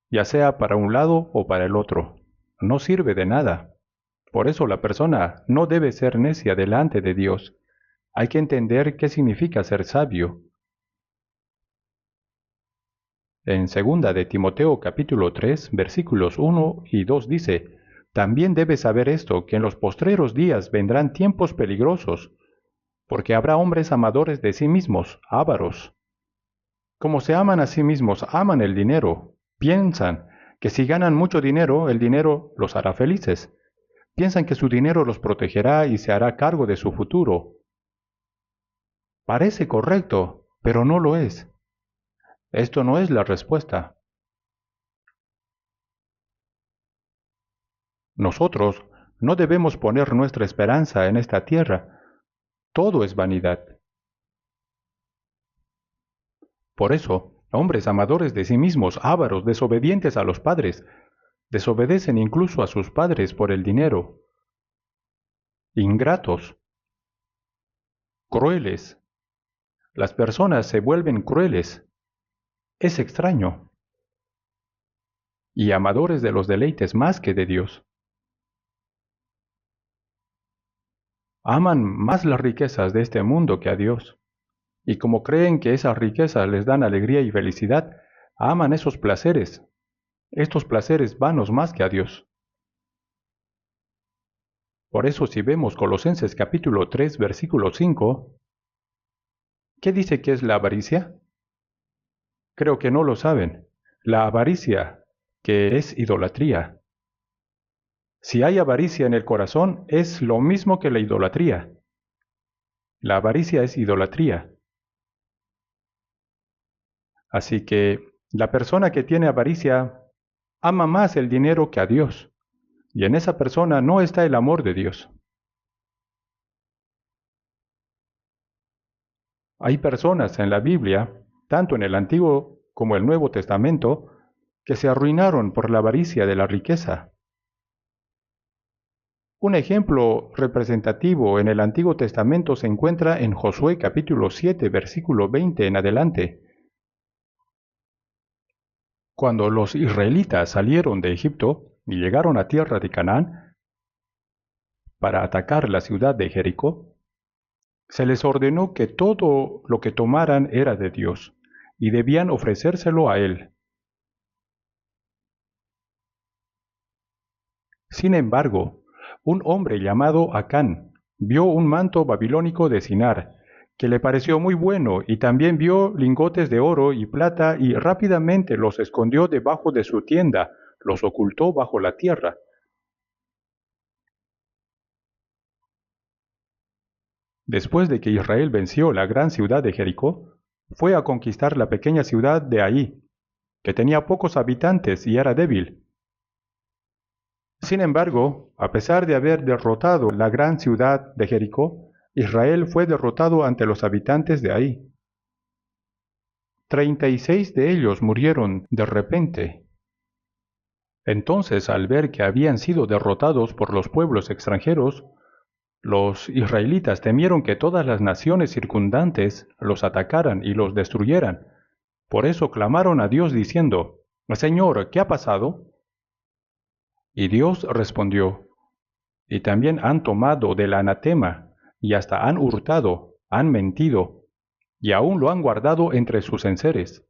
ya sea para un lado o para el otro. No sirve de nada. Por eso la persona no debe ser necia delante de Dios. Hay que entender qué significa ser sabio. En 2 de Timoteo capítulo 3, versículos 1 y 2 dice, también debes saber esto, que en los postreros días vendrán tiempos peligrosos, porque habrá hombres amadores de sí mismos, ávaros. Como se aman a sí mismos, aman el dinero. Piensan que si ganan mucho dinero, el dinero los hará felices. Piensan que su dinero los protegerá y se hará cargo de su futuro. Parece correcto, pero no lo es. Esto no es la respuesta. Nosotros no debemos poner nuestra esperanza en esta tierra. Todo es vanidad. Por eso, hombres amadores de sí mismos, ávaros, desobedientes a los padres, desobedecen incluso a sus padres por el dinero. Ingratos, crueles. Las personas se vuelven crueles. Es extraño. Y amadores de los deleites más que de Dios. Aman más las riquezas de este mundo que a Dios. Y como creen que esas riquezas les dan alegría y felicidad, aman esos placeres, estos placeres vanos más que a Dios. Por eso si vemos Colosenses capítulo 3, versículo 5, ¿qué dice que es la avaricia? Creo que no lo saben. La avaricia, que es idolatría. Si hay avaricia en el corazón, es lo mismo que la idolatría. La avaricia es idolatría. Así que la persona que tiene avaricia ama más el dinero que a Dios. Y en esa persona no está el amor de Dios. Hay personas en la Biblia, tanto en el Antiguo como el Nuevo Testamento, que se arruinaron por la avaricia de la riqueza. Un ejemplo representativo en el Antiguo Testamento se encuentra en Josué capítulo 7, versículo 20 en adelante. Cuando los israelitas salieron de Egipto y llegaron a tierra de Canaán para atacar la ciudad de Jericó, se les ordenó que todo lo que tomaran era de Dios y debían ofrecérselo a Él. Sin embargo, un hombre llamado Acán vio un manto babilónico de Sinar, que le pareció muy bueno, y también vio lingotes de oro y plata, y rápidamente los escondió debajo de su tienda, los ocultó bajo la tierra. Después de que Israel venció la gran ciudad de Jericó, fue a conquistar la pequeña ciudad de Ahí, que tenía pocos habitantes y era débil. Sin embargo, a pesar de haber derrotado la gran ciudad de Jericó, Israel fue derrotado ante los habitantes de Ahí. 36 de ellos murieron de repente. Entonces, al ver que habían sido derrotados por los pueblos extranjeros, Los israelitas temieron que todas las naciones circundantes los atacaran y los destruyeran. Por eso clamaron a Dios diciendo, Señor, ¿qué ha pasado? Y Dios respondió, y también han tomado del anatema, y hasta han hurtado, han mentido, y aún lo han guardado entre sus enseres.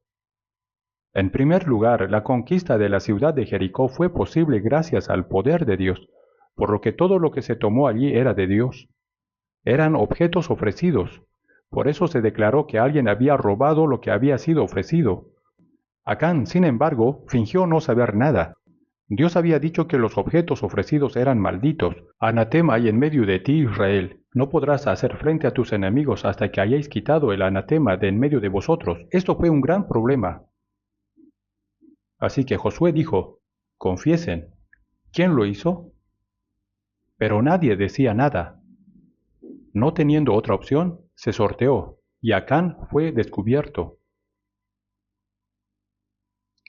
En primer lugar, la conquista de la ciudad de Jericó fue posible gracias al poder de Dios, por lo que todo lo que se tomó allí era de Dios. Eran objetos ofrecidos, por eso se declaró que alguien había robado lo que había sido ofrecido. Acán, sin embargo, fingió no saber nada. Dios había dicho que los objetos ofrecidos eran malditos. Anatema hay en medio de ti, Israel. No podrás hacer frente a tus enemigos hasta que hayáis quitado el anatema de en medio de vosotros. Esto fue un gran problema. Así que Josué dijo, confiesen, ¿quién lo hizo? Pero nadie decía nada. No teniendo otra opción, se sorteó, y Acán fue descubierto.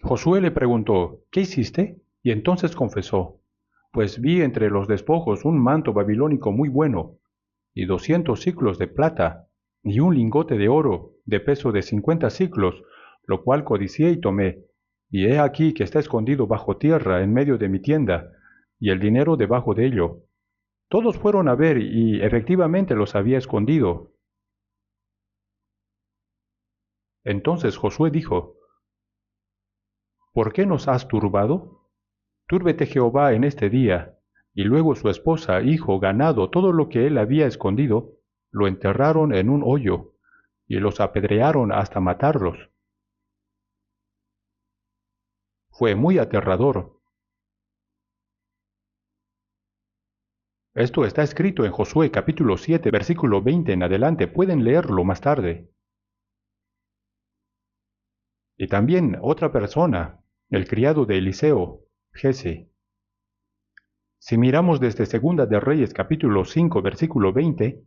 Josué le preguntó, ¿qué hiciste? Y entonces confesó, pues vi entre los despojos un manto babilónico muy bueno, y 200 siclos de plata, y un lingote de oro, de peso de 50 siclos, lo cual codicié y tomé, y he aquí que está escondido bajo tierra en medio de mi tienda, y el dinero debajo de ello. Todos fueron a ver, y efectivamente los había escondido. Entonces Josué dijo, ¿por qué nos has turbado? Túrbete Jehová en este día. Y luego su esposa, hijo, ganado, todo lo que él había escondido, lo enterraron en un hoyo, y los apedrearon hasta matarlos. Fue muy aterrador. Esto está escrito en Josué capítulo 7, versículo 20 en adelante. Pueden leerlo más tarde. Y también otra persona, el criado de Eliseo, Giezi. Si miramos desde Segunda de Reyes capítulo 5, versículo 20,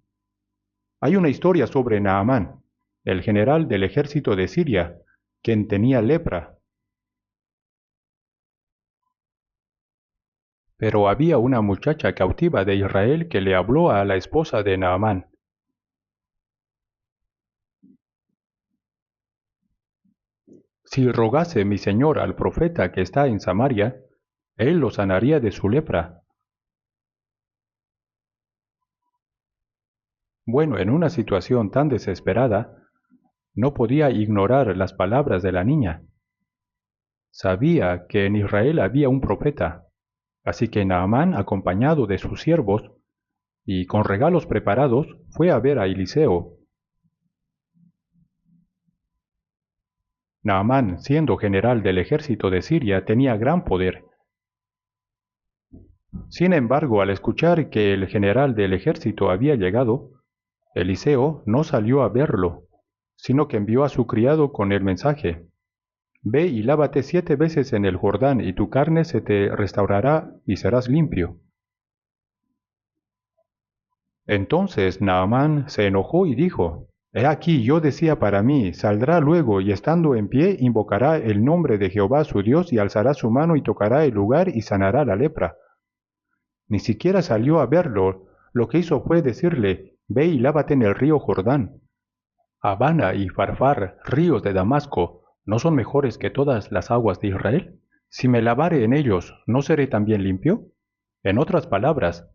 hay una historia sobre Naamán, el general del ejército de Siria, quien tenía lepra. Pero había una muchacha cautiva de Israel que le habló a la esposa de Naamán. Si rogase mi señor al profeta que está en Samaria, él lo sanaría de su lepra. Bueno, en una situación tan desesperada, no podía ignorar las palabras de la niña. Sabía que en Israel había un profeta, así que Naamán, acompañado de sus siervos y con regalos preparados, fue a ver a Eliseo. Naamán, siendo general del ejército de Siria, tenía gran poder. Sin embargo, al escuchar que el general del ejército había llegado, Eliseo no salió a verlo, sino que envió a su criado con el mensaje: Ve y lávate 7 veces en el Jordán, y tu carne se te restaurará y serás limpio. Entonces Naamán se enojó y dijo: He aquí, yo decía para mí, saldrá luego, y estando en pie invocará el nombre de Jehová su Dios, y alzará su mano y tocará el lugar y sanará la lepra. Ni siquiera salió a verlo, lo que hizo fue decirle: Ve y lávate en el río Jordán. Abana y Farfar, ríos de Damasco, ¿no son mejores que todas las aguas de Israel? Si me lavare en ellos, ¿no seré también limpio? En otras palabras,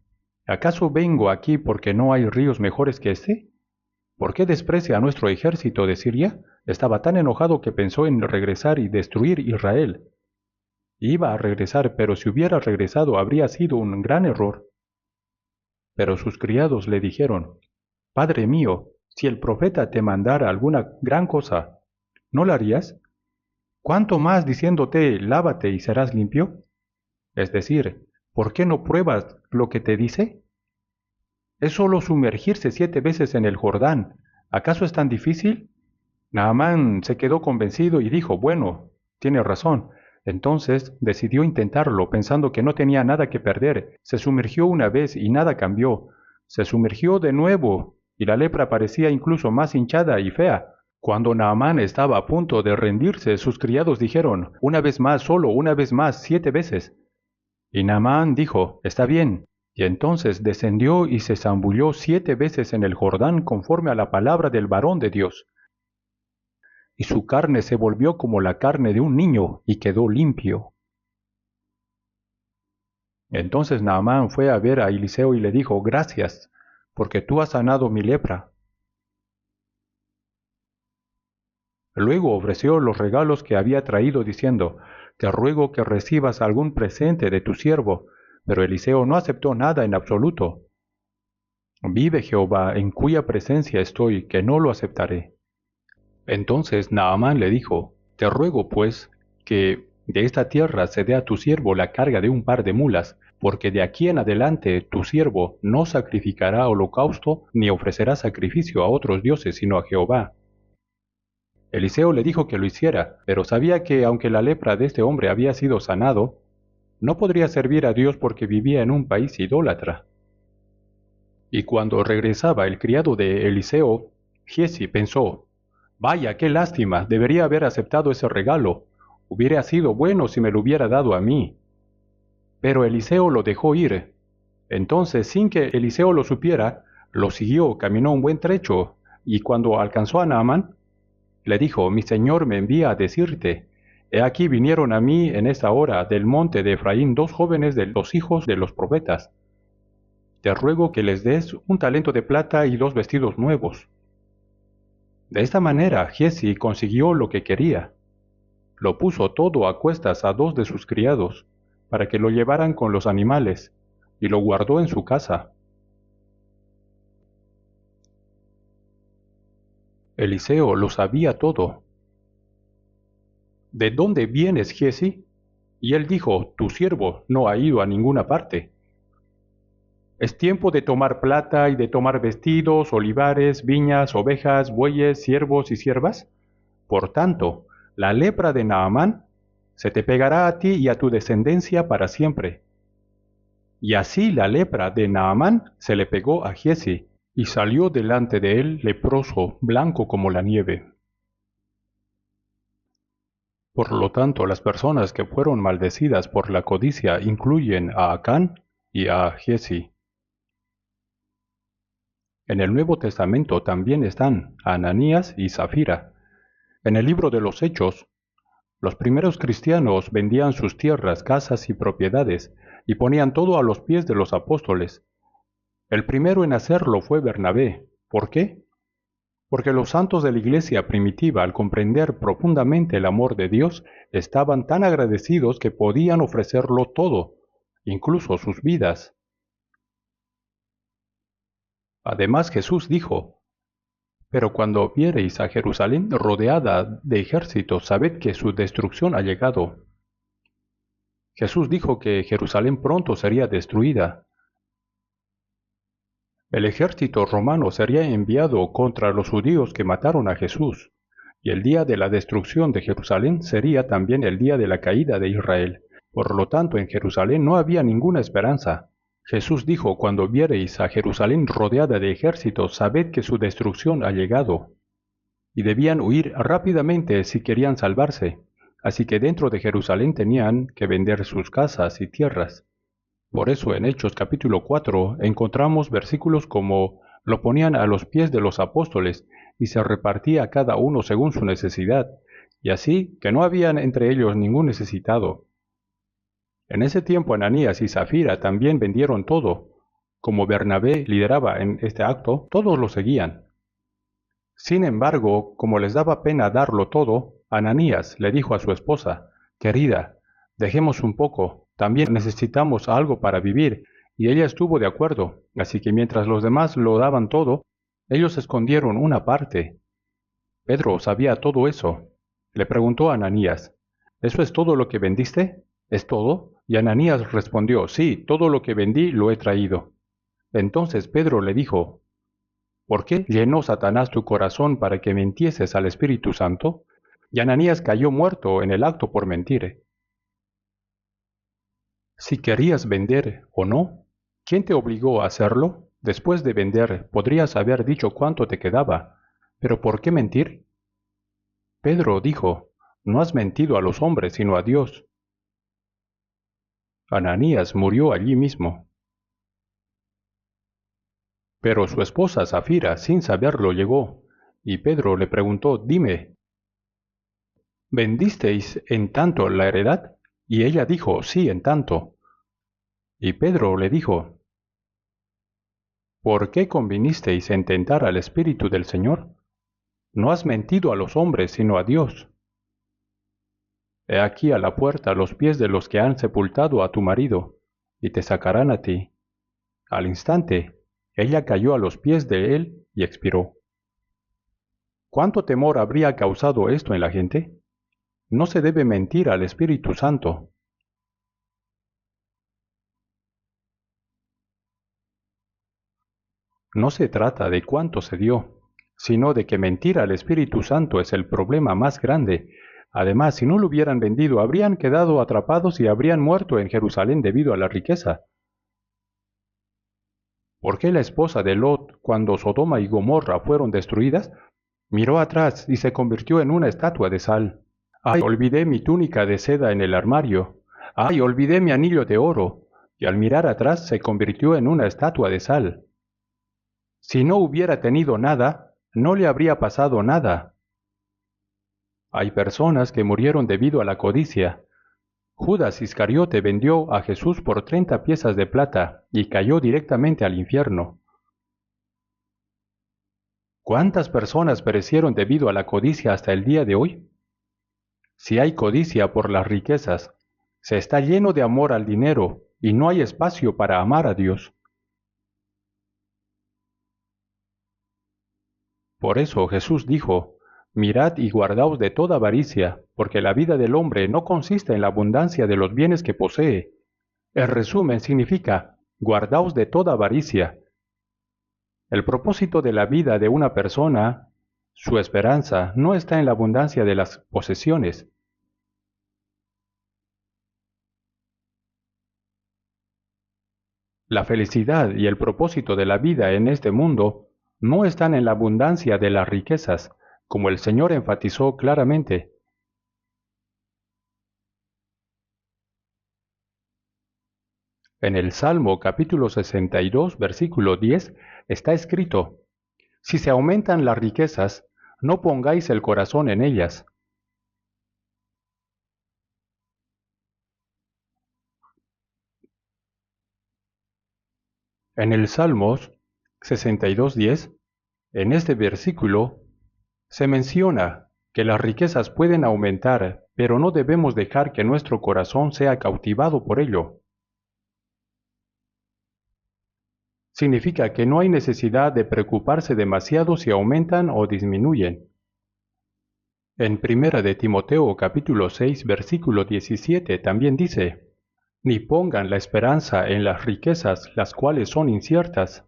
¿acaso vengo aquí porque no hay ríos mejores que este? ¿Por qué desprecia a nuestro ejército de Siria? Estaba tan enojado que pensó en regresar y destruir Israel. Iba a regresar, pero si hubiera regresado habría sido un gran error. Pero sus criados le dijeron: Padre mío, si el profeta te mandara alguna gran cosa, ¿no la harías? ¿Cuánto más diciéndote, lávate y serás limpio? Es decir, ¿por qué no pruebas lo que te dice? Es solo sumergirse 7 veces en el Jordán. ¿Acaso es tan difícil? Naamán se quedó convencido y dijo: Bueno, tiene razón. Entonces decidió intentarlo, pensando que no tenía nada que perder. Se sumergió una vez y nada cambió. Se sumergió de nuevo, y la lepra parecía incluso más hinchada y fea. Cuando Naamán estaba a punto de rendirse, sus criados dijeron: Una vez más, solo una vez más, 7 veces. Y Naamán dijo: Está bien, Y entonces descendió y se zambulló 7 veces en el Jordán conforme a la palabra del varón de Dios. Y su carne se volvió como la carne de un niño y quedó limpio. Entonces Naamán fue a ver a Eliseo y le dijo: Gracias, porque tú has sanado mi lepra. Luego ofreció los regalos que había traído, diciendo: Te ruego que recibas algún presente de tu siervo. Pero Eliseo no aceptó nada en absoluto. Vive Jehová, en cuya presencia estoy, que no lo aceptaré. Entonces Naamán le dijo: Te ruego, pues, que de esta tierra se dé a tu siervo la carga de un par de mulas, porque de aquí en adelante tu siervo no sacrificará holocausto ni ofrecerá sacrificio a otros dioses, sino a Jehová. Eliseo le dijo que lo hiciera, pero sabía que aunque la lepra de este hombre había sido sanado, no podría servir a Dios porque vivía en un país idólatra. Y cuando regresaba el criado de Eliseo, Giezi pensó: Vaya, qué lástima, debería haber aceptado ese regalo. Hubiera sido bueno si me lo hubiera dado a mí. Pero Eliseo lo dejó ir. Entonces, sin que Eliseo lo supiera, lo siguió, caminó un buen trecho, y cuando alcanzó a Naamán, le dijo: Mi señor me envía a decirte: He aquí vinieron a mí en esta hora del monte de Efraín 2 jóvenes de los hijos de los profetas. Te ruego que les des un talento de plata y 2 vestidos nuevos. De esta manera Giezi consiguió lo que quería. Lo puso todo a cuestas a 2 de sus criados, para que lo llevaran con los animales, y lo guardó en su casa. Eliseo lo sabía todo. ¿De dónde vienes, Giezi? Y él dijo: Tu siervo no ha ido a ninguna parte. Es tiempo de tomar plata y de tomar vestidos, olivares, viñas, ovejas, bueyes, siervos y siervas. Por tanto, la lepra de Naamán se te pegará a ti y a tu descendencia para siempre. Y así la lepra de Naamán se le pegó a Giezi, y salió delante de él leproso, blanco como la nieve. Por lo tanto, las personas que fueron maldecidas por la codicia incluyen a Acán y a Giezi. En el Nuevo Testamento también están Ananías y Zafira. En el libro de los Hechos, los primeros cristianos vendían sus tierras, casas y propiedades y ponían todo a los pies de los apóstoles. El primero en hacerlo fue Bernabé. ¿Por qué? Porque los santos de la iglesia primitiva, al comprender profundamente el amor de Dios, estaban tan agradecidos que podían ofrecerlo todo, incluso sus vidas. Además, Jesús dijo: Pero cuando viereis a Jerusalén rodeada de ejércitos, sabed que su destrucción ha llegado. Jesús dijo que Jerusalén pronto sería destruida. El ejército romano sería enviado contra los judíos que mataron a Jesús, y el día de la destrucción de Jerusalén sería también el día de la caída de Israel. Por lo tanto, en Jerusalén no había ninguna esperanza. Jesús dijo: Cuando viereis a Jerusalén rodeada de ejércitos, sabed que su destrucción ha llegado. Y debían huir rápidamente si querían salvarse. Así que dentro de Jerusalén tenían que vender sus casas y tierras. Por eso en Hechos capítulo 4 encontramos versículos como: lo ponían a los pies de los apóstoles y se repartía a cada uno según su necesidad, y así que no habían entre ellos ningún necesitado. En ese tiempo Ananías y Zafira también vendieron todo. Como Bernabé lideraba en este acto, todos lo seguían. Sin embargo, como les daba pena darlo todo, Ananías le dijo a su esposa: Querida, dejemos un poco, también necesitamos algo para vivir. Y ella estuvo de acuerdo, así que mientras los demás lo daban todo, ellos escondieron una parte. Pedro sabía todo eso. Le preguntó a Ananías: ¿Eso es todo lo que vendiste? ¿Es todo? Y Ananías respondió: Sí, todo lo que vendí lo he traído. Entonces Pedro le dijo: ¿Por qué llenó Satanás tu corazón para que mintieses al Espíritu Santo? Y Ananías cayó muerto en el acto por mentir. Si querías vender o no, ¿quién te obligó a hacerlo? Después de vender, podrías haber dicho cuánto te quedaba. ¿Pero por qué mentir? Pedro dijo: No has mentido a los hombres, sino a Dios. Ananías murió allí mismo. Pero su esposa Safira, sin saberlo, llegó, y Pedro le preguntó, «Dime, ¿vendisteis en tanto la heredad?» Y ella dijo, «Sí, en tanto». Y Pedro le dijo, «¿Por qué convinisteis en tentar al Espíritu del Señor? No has mentido a los hombres, sino a Dios. He aquí a la puerta los pies de los que han sepultado a tu marido, y te sacarán a ti». Al instante, ella cayó a los pies de él y expiró. ¿Cuánto temor habría causado esto en la gente? No se debe mentir al Espíritu Santo. No se trata de cuánto se dio, sino de que mentir al Espíritu Santo es el problema más grande. Además, si no lo hubieran vendido, habrían quedado atrapados y habrían muerto en Jerusalén debido a la riqueza. ¿Por qué la esposa de Lot, cuando Sodoma y Gomorra fueron destruidas, miró atrás y se convirtió en una estatua de sal? ¡Ay, olvidé mi túnica de seda en el armario! ¡Ay, olvidé mi anillo de oro! Y al mirar atrás se convirtió en una estatua de sal. Si no hubiera tenido nada, no le habría pasado nada. Hay personas que murieron debido a la codicia. Judas Iscariote vendió a Jesús por 30 piezas de plata y cayó directamente al infierno. ¿Cuántas personas perecieron debido a la codicia hasta el día de hoy? Si hay codicia por las riquezas, se está lleno de amor al dinero y no hay espacio para amar a Dios. Por eso Jesús dijo, «Mirad y guardaos de toda avaricia, porque la vida del hombre no consiste en la abundancia de los bienes que posee». El resumen significa, guardaos de toda avaricia. El propósito de la vida de una persona, su esperanza, no está en la abundancia de las posesiones. La felicidad y el propósito de la vida en este mundo no están en la abundancia de las riquezas, como el Señor enfatizó claramente. En el Salmo capítulo 62, versículo 10, está escrito, «Si se aumentan las riquezas, no pongáis el corazón en ellas». En el Salmos 62:10, en este versículo, se menciona que las riquezas pueden aumentar, pero no debemos dejar que nuestro corazón sea cautivado por ello. Significa que no hay necesidad de preocuparse demasiado si aumentan o disminuyen. En Primera de Timoteo capítulo 6 versículo 17 también dice, «Ni pongan la esperanza en las riquezas, las cuales son inciertas».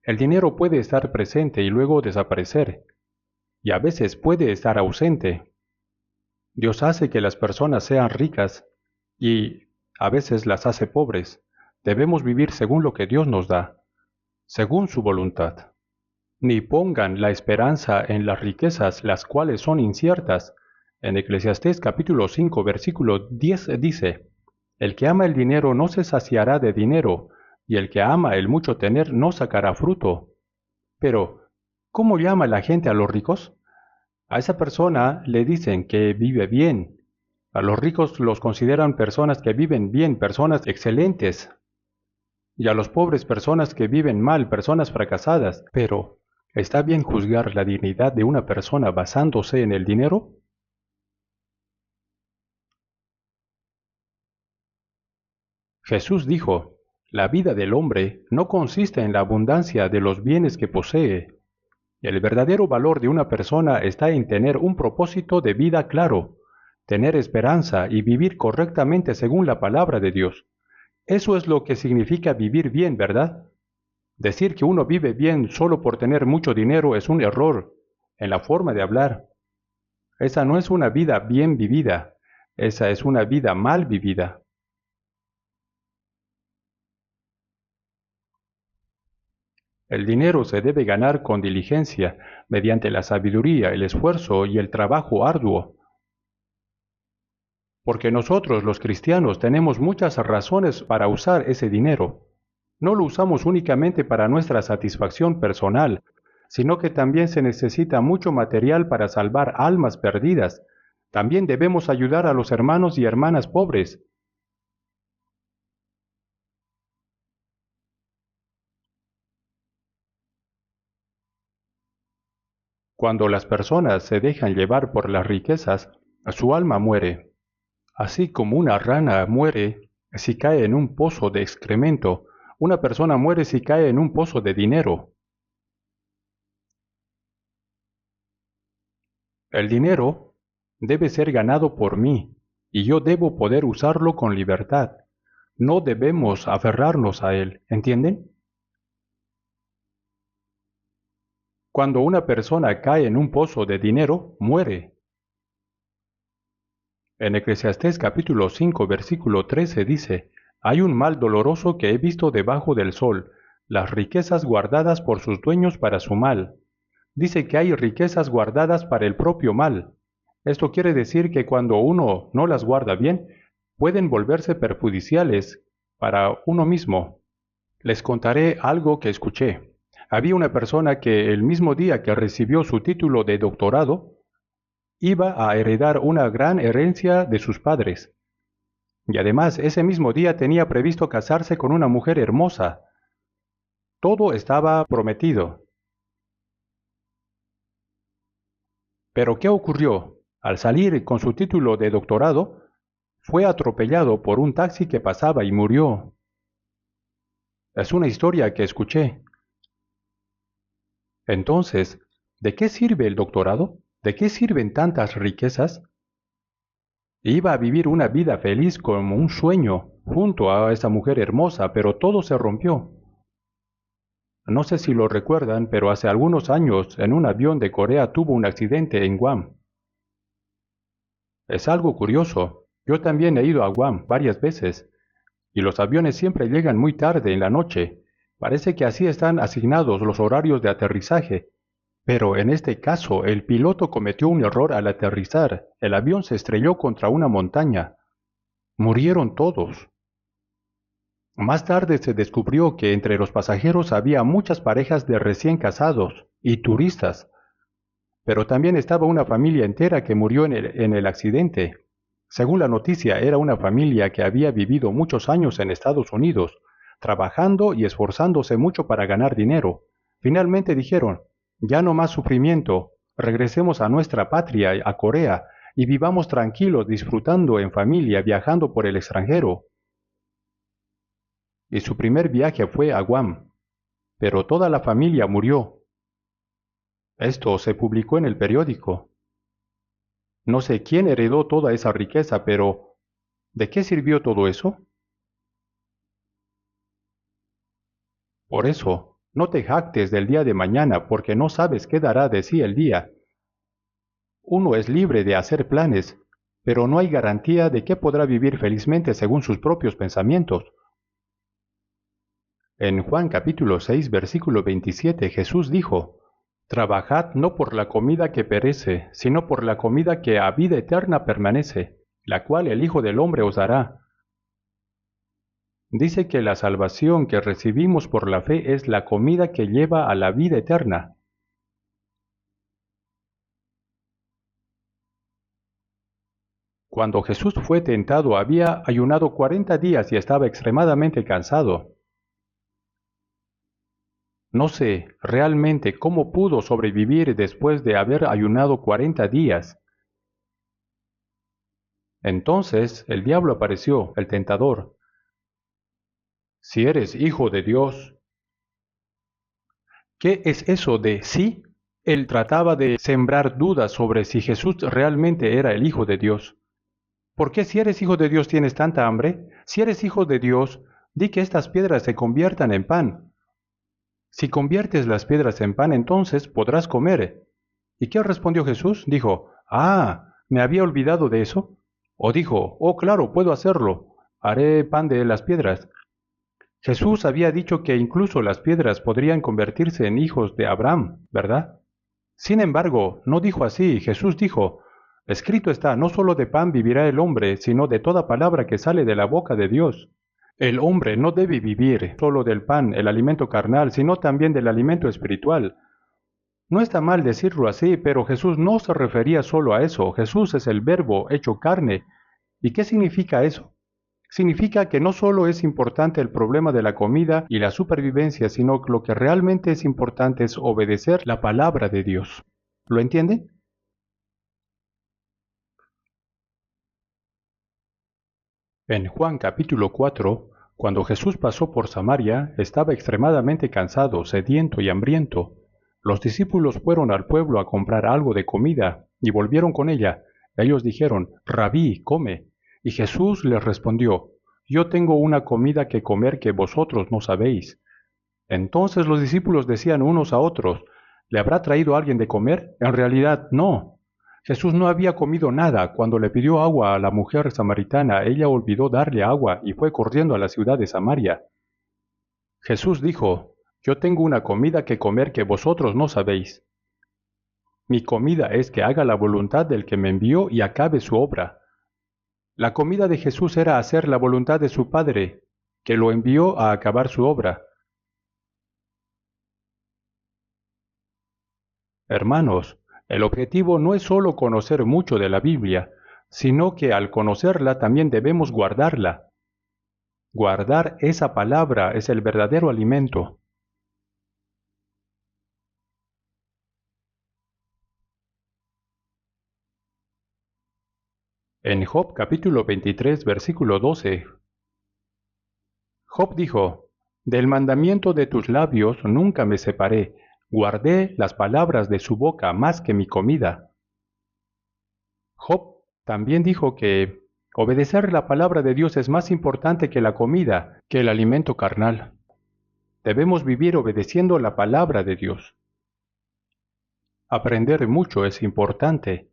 El dinero puede estar presente y luego desaparecer, y a veces puede estar ausente. Dios hace que las personas sean ricas y a veces las hace pobres. Debemos vivir según lo que Dios nos da, según su voluntad. Ni pongan la esperanza en las riquezas, las cuales son inciertas. En Eclesiastés capítulo 5 versículo 10 dice, «El que ama el dinero no se saciará de dinero, y el que ama el mucho tener no sacará fruto». Pero, ¿cómo llama la gente a los ricos? A esa persona le dicen que vive bien. A los ricos los consideran personas que viven bien, personas excelentes. Y a los pobres personas que viven mal, personas fracasadas. Pero, ¿está bien juzgar la dignidad de una persona basándose en el dinero? Jesús dijo, «La vida del hombre no consiste en la abundancia de los bienes que posee». El verdadero valor de una persona está en tener un propósito de vida claro, tener esperanza y vivir correctamente según la palabra de Dios. Eso es lo que significa vivir bien, ¿verdad? Decir que uno vive bien solo por tener mucho dinero es un error en la forma de hablar. Esa no es una vida bien vivida, esa es una vida mal vivida. El dinero se debe ganar con diligencia, mediante la sabiduría, el esfuerzo y el trabajo arduo. Porque nosotros los cristianos tenemos muchas razones para usar ese dinero. No lo usamos únicamente para nuestra satisfacción personal, sino que también se necesita mucho material para salvar almas perdidas. También debemos ayudar a los hermanos y hermanas pobres. Cuando las personas se dejan llevar por las riquezas, su alma muere. Así como una rana muere si cae en un pozo de excremento, una persona muere si cae en un pozo de dinero. El dinero debe ser ganado por mí, y yo debo poder usarlo con libertad. No debemos aferrarnos a él, ¿entienden? Cuando una persona cae en un pozo de dinero, muere. En Eclesiastés capítulo 5, versículo 13 dice, hay un mal doloroso que he visto debajo del sol, las riquezas guardadas por sus dueños para su mal. Dice que hay riquezas guardadas para el propio mal. Esto quiere decir que cuando uno no las guarda bien, pueden volverse perjudiciales para uno mismo. Les contaré algo que escuché. Había una persona que el mismo día que recibió su título de doctorado, iba a heredar una gran herencia de sus padres. Y además ese mismo día tenía previsto casarse con una mujer hermosa. Todo estaba prometido. Pero ¿qué ocurrió? Al salir con su título de doctorado, fue atropellado por un taxi que pasaba y murió. Es una historia que escuché. Entonces, ¿de qué sirve el doctorado? ¿De qué sirven tantas riquezas? Iba a vivir una vida feliz como un sueño junto a esa mujer hermosa, pero todo se rompió. No sé si lo recuerdan, pero hace algunos años en un avión de Corea tuvo un accidente en Guam. Es algo curioso. Yo también he ido a Guam varias veces, y los aviones siempre llegan muy tarde en la noche. Parece que así están asignados los horarios de aterrizaje. Pero en este caso, el piloto cometió un error al aterrizar. El avión se estrelló contra una montaña. Murieron todos. Más tarde se descubrió que entre los pasajeros había muchas parejas de recién casados y turistas, pero también estaba una familia entera que murió en el accidente. Según la noticia, era una familia que había vivido muchos años en Estados Unidos, trabajando y esforzándose mucho para ganar dinero. Finalmente dijeron, ya no más sufrimiento, regresemos a nuestra patria, a Corea, y vivamos tranquilos disfrutando en familia, viajando por el extranjero. Y su primer viaje fue a Guam, pero toda la familia murió. Esto se publicó en el periódico. No sé quién heredó toda esa riqueza, pero ¿de qué sirvió todo eso? Por eso, no te jactes del día de mañana, porque no sabes qué dará de sí el día. Uno es libre de hacer planes, pero no hay garantía de que podrá vivir felizmente según sus propios pensamientos. En Juan capítulo 6, versículo 27, Jesús dijo, trabajad no por la comida que perece, sino por la comida que a vida eterna permanece, la cual el Hijo del Hombre os dará. Dice que la salvación que recibimos por la fe es la comida que lleva a la vida eterna. Cuando Jesús fue tentado había ayunado 40 días y estaba extremadamente cansado. No sé realmente cómo pudo sobrevivir después de haber ayunado 40 días. Entonces el diablo apareció, el tentador. Si eres hijo de Dios, ¿qué es eso de sí? Él trataba de sembrar dudas sobre si Jesús realmente era el Hijo de Dios. ¿Por qué si eres hijo de Dios tienes tanta hambre? Si eres hijo de Dios, di que estas piedras se conviertan en pan. Si conviertes las piedras en pan, entonces podrás comer. ¿Y qué respondió Jesús? Dijo, ¿me había olvidado de eso? O dijo, oh claro, puedo hacerlo. Haré pan de las piedras. Jesús había dicho que incluso las piedras podrían convertirse en hijos de Abraham, ¿verdad? Sin embargo, no dijo así. Jesús dijo, escrito está, no solo de pan vivirá el hombre, sino de toda palabra que sale de la boca de Dios. El hombre no debe vivir solo del pan, el alimento carnal, sino también del alimento espiritual. No está mal decirlo así, pero Jesús no se refería solo a eso. Jesús es el Verbo hecho carne. ¿Y qué significa eso? Significa que no solo es importante el problema de la comida y la supervivencia, sino que lo que realmente es importante es obedecer la palabra de Dios. ¿Lo entienden? En Juan capítulo 4, cuando Jesús pasó por Samaria, estaba extremadamente cansado, sediento y hambriento. Los discípulos fueron al pueblo a comprar algo de comida y volvieron con ella. Ellos dijeron, Rabí, come. Y Jesús les respondió, Yo tengo una comida que comer que vosotros no sabéis. Entonces los discípulos decían unos a otros, ¿le habrá traído alguien de comer? En realidad, no. Jesús no había comido nada. Cuando le pidió agua a la mujer samaritana, ella olvidó darle agua y fue corriendo a la ciudad de Samaria. Jesús dijo, Yo tengo una comida que comer que vosotros no sabéis. Mi comida es que haga la voluntad del que me envió y acabe su obra. La comida de Jesús era hacer la voluntad de su Padre, que lo envió a acabar su obra. Hermanos, el objetivo no es solo conocer mucho de la Biblia, sino que al conocerla también debemos guardarla. Guardar esa palabra es el verdadero alimento. En Job capítulo 23, versículo 12, Job dijo, Del mandamiento de tus labios nunca me separé, guardé las palabras de su boca más que mi comida. Job también dijo que obedecer la palabra de Dios es más importante que la comida, que el alimento carnal. Debemos vivir obedeciendo la palabra de Dios. Aprender mucho es importante,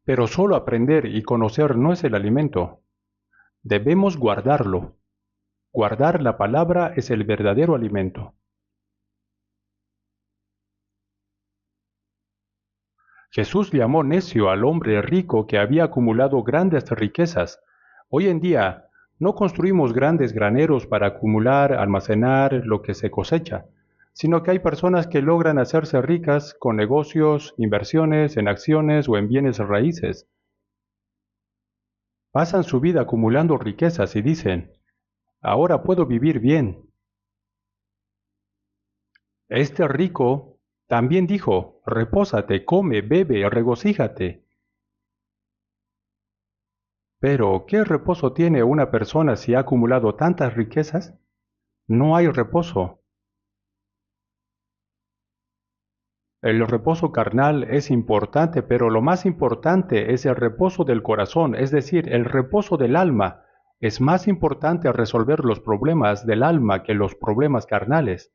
pero solo aprender y conocer no es el alimento. Debemos guardarlo. Guardar la palabra es el verdadero alimento. Jesús llamó necio al hombre rico que había acumulado grandes riquezas. Hoy en día, no construimos grandes graneros para acumular, almacenar lo que se cosecha, sino que hay personas que logran hacerse ricas con negocios, inversiones en acciones o en bienes raíces. Pasan su vida acumulando riquezas y dicen, ahora puedo vivir bien. Este rico también dijo, repósate, come, bebe, regocíjate. Pero, ¿qué reposo tiene una persona si ha acumulado tantas riquezas? No hay reposo. El reposo carnal es importante, pero lo más importante es el reposo del corazón, es decir, el reposo del alma. Es más importante resolver los problemas del alma que los problemas carnales.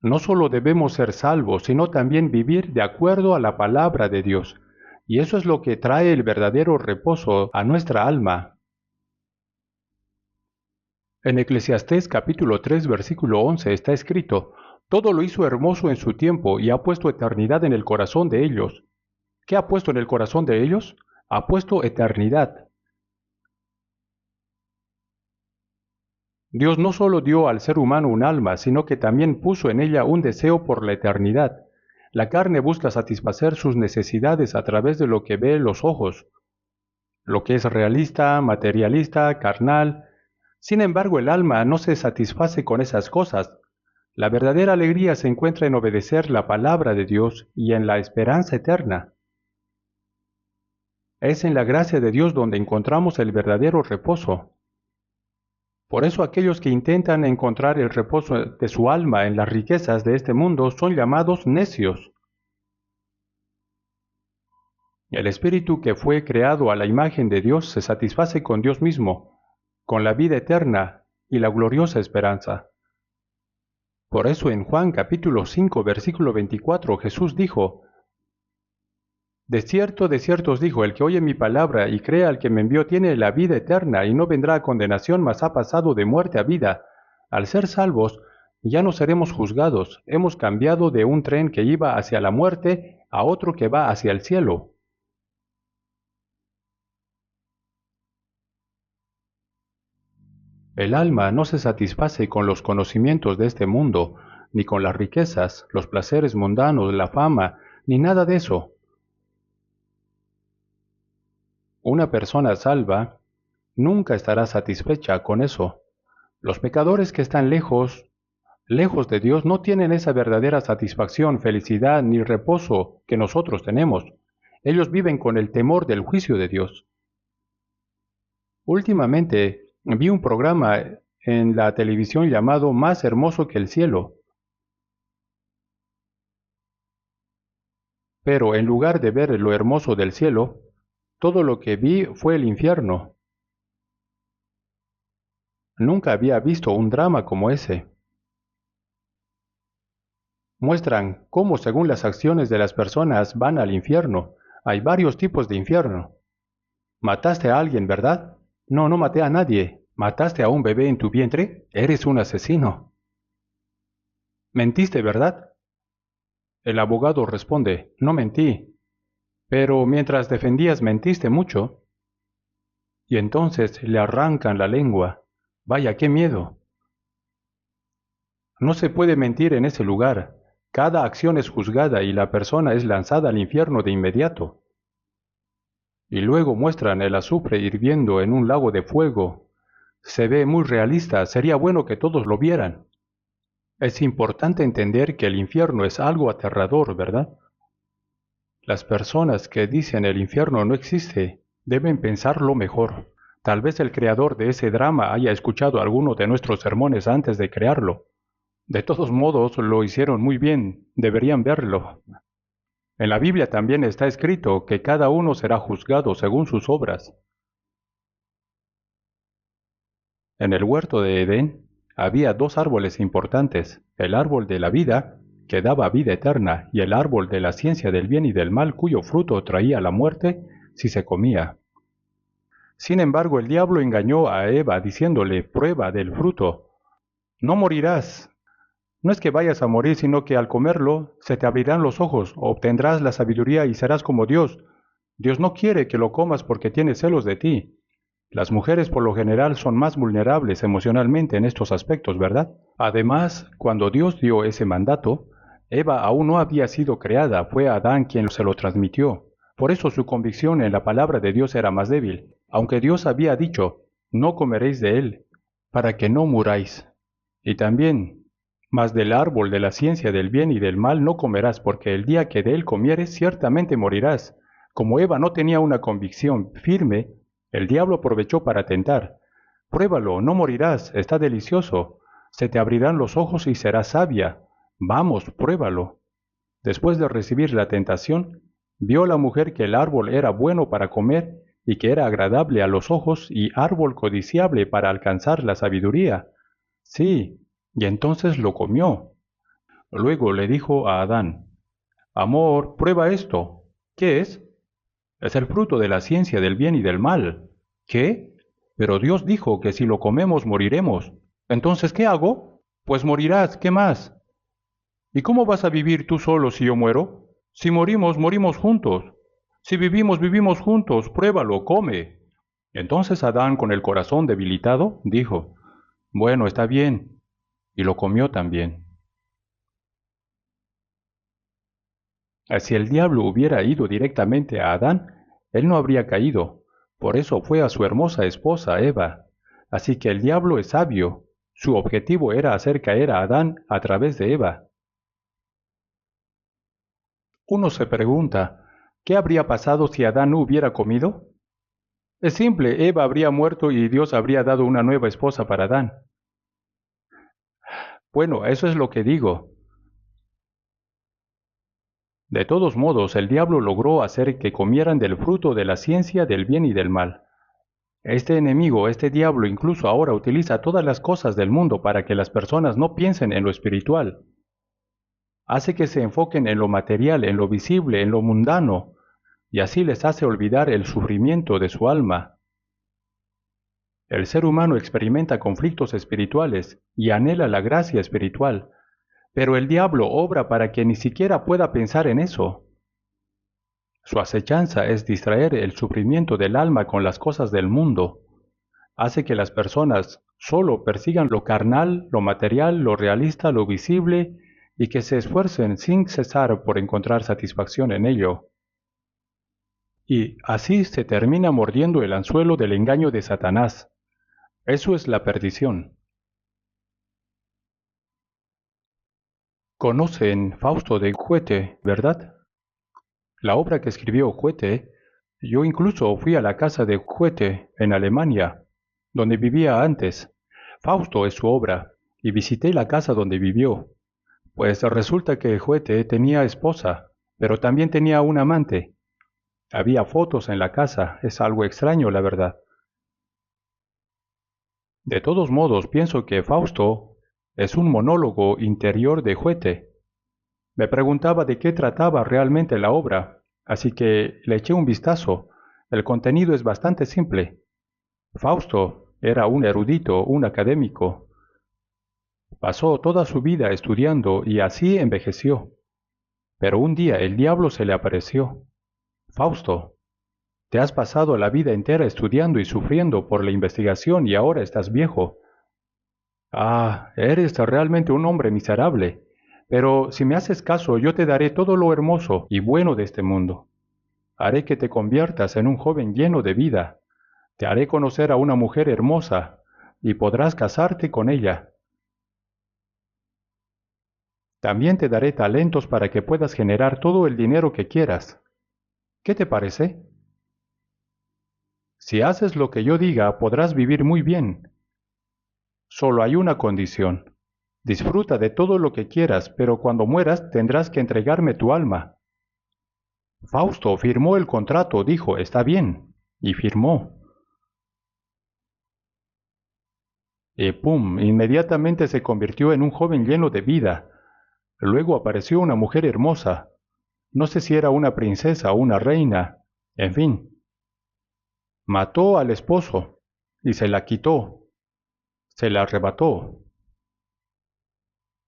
No solo debemos ser salvos, sino también vivir de acuerdo a la palabra de Dios. Y eso es lo que trae el verdadero reposo a nuestra alma. En Eclesiastés capítulo 3 versículo 11 está escrito, Todo lo hizo hermoso en su tiempo y ha puesto eternidad en el corazón de ellos. ¿Qué ha puesto en el corazón de ellos? Ha puesto eternidad. Dios no solo dio al ser humano un alma, sino que también puso en ella un deseo por la eternidad. La carne busca satisfacer sus necesidades a través de lo que ve los ojos, lo que es realista, materialista, carnal. Sin embargo, el alma no se satisface con esas cosas. La verdadera alegría se encuentra en obedecer la palabra de Dios y en la esperanza eterna. Es en la gracia de Dios donde encontramos el verdadero reposo. Por eso aquellos que intentan encontrar el reposo de su alma en las riquezas de este mundo son llamados necios. El espíritu que fue creado a la imagen de Dios se satisface con Dios mismo, con la vida eterna y la gloriosa esperanza. Por eso en Juan capítulo 5 versículo 24 Jesús dijo, de cierto os digo, el que oye mi palabra y cree al que me envió tiene la vida eterna y no vendrá a condenación, mas ha pasado de muerte a vida. Al ser salvos, ya no seremos juzgados, hemos cambiado de un tren que iba hacia la muerte a otro que va hacia el cielo. El alma no se satisface con los conocimientos de este mundo, ni con las riquezas, los placeres mundanos, la fama, ni nada de eso. Una persona salva nunca estará satisfecha con eso. Los pecadores que están lejos, lejos de Dios, no tienen esa verdadera satisfacción, felicidad ni reposo que nosotros tenemos. Ellos viven con el temor del juicio de Dios. Últimamente vi un programa en la televisión llamado Más hermoso que el cielo, pero en lugar de ver lo hermoso del cielo, todo lo que vi fue el infierno. Nunca había visto un drama como ese. Muestran cómo según las acciones de las personas van al infierno. Hay varios tipos de infierno. Mataste a alguien, ¿verdad? No, no maté a nadie. ¿Mataste a un bebé en tu vientre? Eres un asesino. ¿Mentiste, verdad? El abogado responde, no mentí. Pero mientras defendías mentiste mucho. Y entonces le arrancan la lengua. Vaya, qué miedo. No se puede mentir en ese lugar. Cada acción es juzgada y la persona es lanzada al infierno de inmediato. Y luego muestran el azufre hirviendo en un lago de fuego. Se ve muy realista, sería bueno que todos lo vieran. Es importante entender que el infierno es algo aterrador, ¿verdad? Las personas que dicen el infierno no existe deben pensarlo mejor. Tal vez el creador de ese drama haya escuchado alguno de nuestros sermones antes de crearlo. De todos modos, lo hicieron muy bien, deberían verlo. En la Biblia también está escrito que cada uno será juzgado según sus obras. En el huerto de Edén había dos árboles importantes, el árbol de la vida, que daba vida eterna, y el árbol de la ciencia del bien y del mal, cuyo fruto traía la muerte si se comía. Sin embargo, el diablo engañó a Eva diciéndole, prueba del fruto, no morirás. No es que vayas a morir, sino que al comerlo se te abrirán los ojos, obtendrás la sabiduría y serás como Dios. Dios no quiere que lo comas porque tiene celos de ti. Las mujeres por lo general son más vulnerables emocionalmente en estos aspectos, ¿verdad? Además, cuando Dios dio ese mandato, Eva aún no había sido creada, fue Adán quien se lo transmitió. Por eso su convicción en la palabra de Dios era más débil, aunque Dios había dicho, no comeréis de él, para que no muráis. Y también, mas del árbol de la ciencia del bien y del mal no comerás, porque el día que de él comieres ciertamente morirás. Como Eva no tenía una convicción firme, el diablo aprovechó para tentar. Pruébalo, no morirás, está delicioso. Se te abrirán los ojos y serás sabia. Vamos, pruébalo. Después de recibir la tentación, vio la mujer que el árbol era bueno para comer y que era agradable a los ojos y árbol codiciable para alcanzar la sabiduría. Sí, y entonces lo comió. Luego le dijo a Adán, Amor, prueba esto. ¿Qué es? Es el fruto de la ciencia del bien y del mal. ¿Qué? Pero Dios dijo que si lo comemos moriremos. Entonces, ¿qué hago? Pues morirás, ¿qué más? ¿Y cómo vas a vivir tú solo si yo muero? Si morimos, morimos juntos. Si vivimos, vivimos juntos. Pruébalo, come. Entonces Adán, con el corazón debilitado, dijo, Bueno, está bien. Y lo comió también. Si el diablo hubiera ido directamente a Adán, él no habría caído. Por eso fue a su hermosa esposa Eva. Así que el diablo es sabio. Su objetivo era hacer caer a Adán a través de Eva. Uno se pregunta, ¿qué habría pasado si Adán no hubiera comido? Es simple, Eva habría muerto y Dios habría dado una nueva esposa para Adán. Bueno, eso es lo que digo. De todos modos, el diablo logró hacer que comieran del fruto de la ciencia del bien y del mal. Este enemigo, este diablo, incluso ahora utiliza todas las cosas del mundo para que las personas no piensen en lo espiritual. Hace que se enfoquen en lo material, en lo visible, en lo mundano, y así les hace olvidar el sufrimiento de su alma. El ser humano experimenta conflictos espirituales y anhela la gracia espiritual, pero el diablo obra para que ni siquiera pueda pensar en eso. Su acechanza es distraer el sufrimiento del alma con las cosas del mundo. Hace que las personas solo persigan lo carnal, lo material, lo realista, lo visible, y que se esfuercen sin cesar por encontrar satisfacción en ello. Y así se termina mordiendo el anzuelo del engaño de Satanás. Eso es la perdición. Conocen Fausto de Goethe, ¿verdad? La obra que escribió Goethe, yo incluso fui a la casa de Goethe en Alemania, donde vivía antes. Fausto es su obra, y visité la casa donde vivió. Pues resulta que Goethe tenía esposa, pero también tenía un amante. Había fotos en la casa, es algo extraño, la verdad. De todos modos, pienso que Fausto es un monólogo interior de Goethe. Me preguntaba de qué trataba realmente la obra, así que le eché un vistazo. El contenido es bastante simple. Fausto era un erudito, un académico. Pasó toda su vida estudiando y así envejeció. Pero un día el diablo se le apareció. Fausto, te has pasado la vida entera estudiando y sufriendo por la investigación y ahora estás viejo. Ah, eres realmente un hombre miserable. Pero si me haces caso, yo te daré todo lo hermoso y bueno de este mundo. Haré que te conviertas en un joven lleno de vida. Te haré conocer a una mujer hermosa y podrás casarte con ella. También te daré talentos para que puedas generar todo el dinero que quieras. ¿Qué te parece? Si haces lo que yo diga, podrás vivir muy bien. Solo hay una condición. Disfruta de todo lo que quieras, pero cuando mueras tendrás que entregarme tu alma. Fausto firmó el contrato, dijo, está bien, y firmó. Y pum, inmediatamente se convirtió en un joven lleno de vida. Luego apareció una mujer hermosa. No sé si era una princesa o una reina. En fin, mató al esposo y se la quitó, se la arrebató.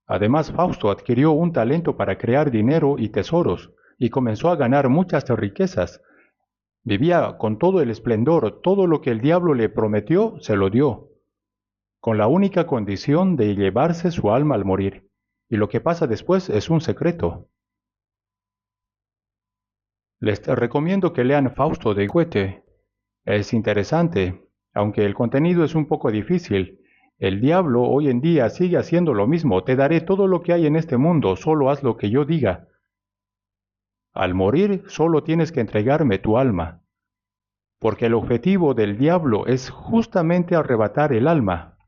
Además, Fausto adquirió un talento para crear dinero y tesoros y comenzó a ganar muchas riquezas. Vivía con todo el esplendor, todo lo que el diablo le prometió, se lo dio, con la única condición de llevarse su alma al morir. Y lo que pasa después es un secreto. Les recomiendo que lean Fausto de Goethe. Es interesante, aunque el contenido es un poco difícil. El diablo hoy en día sigue haciendo lo mismo. Te daré todo lo que hay en este mundo, solo haz lo que yo diga. Al morir solo tienes que entregarme tu alma, porque el objetivo del diablo es justamente arrebatar el alma.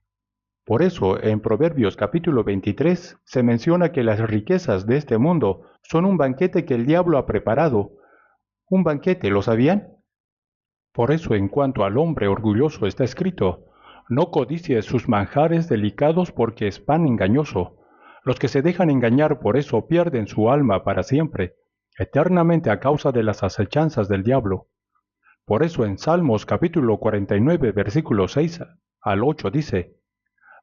Por eso, en Proverbios capítulo 23 se menciona que las riquezas de este mundo son un banquete que el diablo ha preparado. Un banquete, ¿lo sabían? Por eso, en cuanto al hombre orgulloso está escrito, no codicies sus manjares delicados porque es pan engañoso. Los que se dejan engañar por eso pierden su alma para siempre, eternamente a causa de las acechanzas del diablo. Por eso en Salmos capítulo 49, versículo 6 al 8 dice,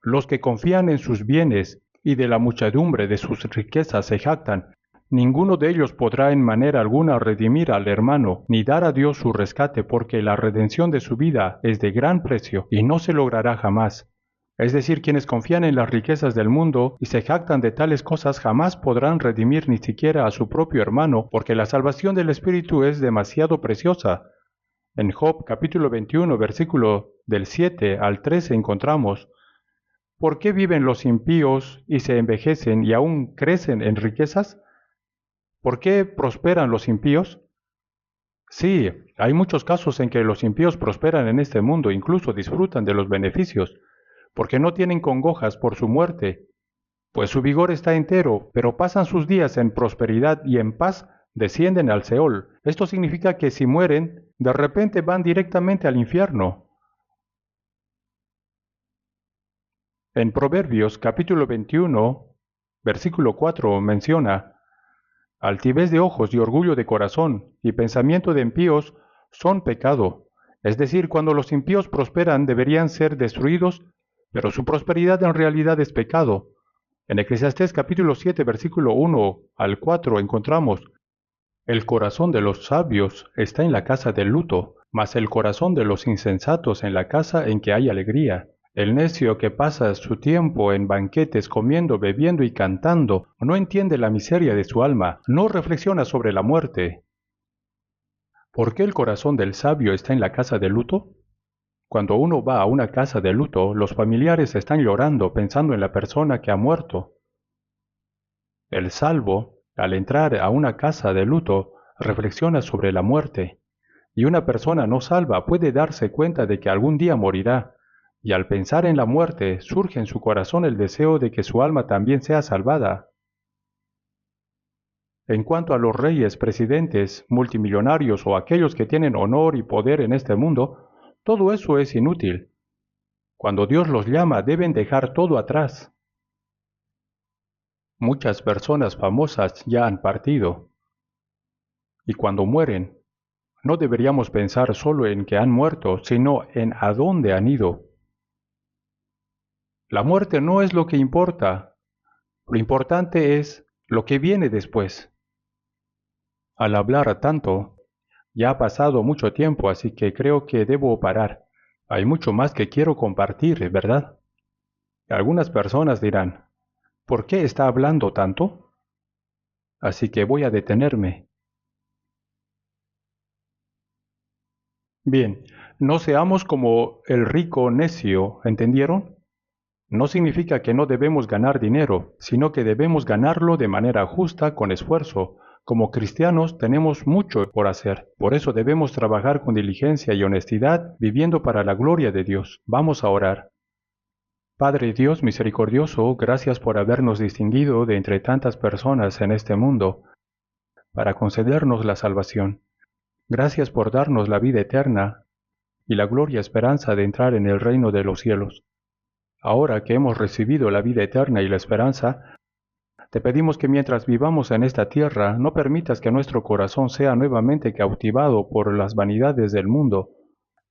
los que confían en sus bienes y de la muchedumbre de sus riquezas se jactan, ninguno de ellos podrá en manera alguna redimir al hermano, ni dar a Dios su rescate, porque la redención de su vida es de gran precio y no se logrará jamás. Es decir, quienes confían en las riquezas del mundo y se jactan de tales cosas jamás podrán redimir ni siquiera a su propio hermano, porque la salvación del Espíritu es demasiado preciosa. En Job capítulo 21, versículo del 7 al 13 encontramos, ¿por qué viven los impíos y se envejecen y aún crecen en riquezas? ¿Por qué prosperan los impíos? Sí, hay muchos casos en que los impíos prosperan en este mundo, incluso disfrutan de los beneficios, porque no tienen congojas por su muerte, pues su vigor está entero, pero pasan sus días en prosperidad y en paz descienden al Seol. Esto significa que si mueren, de repente van directamente al infierno. En Proverbios capítulo 21, versículo 4 menciona, altivez de ojos y orgullo de corazón y pensamiento de impíos son pecado. Es decir, cuando los impíos prosperan deberían ser destruidos, pero su prosperidad en realidad es pecado. En Eclesiastés capítulo 7, versículo 1 al 4 encontramos, el corazón de los sabios está en la casa del luto, mas el corazón de los insensatos en la casa en que hay alegría. El necio que pasa su tiempo en banquetes comiendo, bebiendo y cantando, no entiende la miseria de su alma, no reflexiona sobre la muerte. ¿Por qué el corazón del sabio está en la casa de luto? Cuando uno va a una casa de luto, los familiares están llorando pensando en la persona que ha muerto. El salvo, al entrar a una casa de luto, reflexiona sobre la muerte, y una persona no salva puede darse cuenta de que algún día morirá, y al pensar en la muerte surge en su corazón el deseo de que su alma también sea salvada. En cuanto a los reyes, presidentes, multimillonarios o aquellos que tienen honor y poder en este mundo, todo eso es inútil. Cuando Dios los llama, deben dejar todo atrás. Muchas personas famosas ya han partido, y cuando mueren, no deberíamos pensar solo en que han muerto, sino en a dónde han ido. La muerte no es lo que importa, lo importante es lo que viene después. Al hablar tanto, ya ha pasado mucho tiempo, así que creo que debo parar. Hay mucho más que quiero compartir, ¿verdad? Algunas personas dirán, ¿por qué está hablando tanto? Así que voy a detenerme. Bien, no seamos como el rico necio, ¿entendieron? No significa que no debemos ganar dinero, sino que debemos ganarlo de manera justa, con esfuerzo. Como cristianos tenemos mucho por hacer, por eso debemos trabajar con diligencia y honestidad, viviendo para la gloria de Dios. Vamos a orar. Padre Dios misericordioso, gracias por habernos distinguido de entre tantas personas en este mundo, para concedernos la salvación. Gracias por darnos la vida eterna y la gloria esperanza de entrar en el reino de los cielos. Ahora que hemos recibido la vida eterna y la esperanza, te pedimos que mientras vivamos en esta tierra, no permitas que nuestro corazón sea nuevamente cautivado por las vanidades del mundo,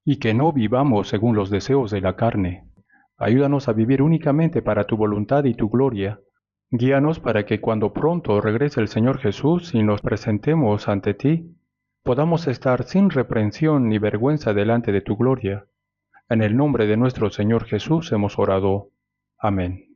y que no vivamos según los deseos de la carne. Ayúdanos a vivir únicamente para tu voluntad y tu gloria. Guíanos para que cuando pronto regrese el Señor Jesús y nos presentemos ante ti, podamos estar sin reprensión ni vergüenza delante de tu gloria. En el nombre de nuestro Señor Jesús hemos orado. Amén.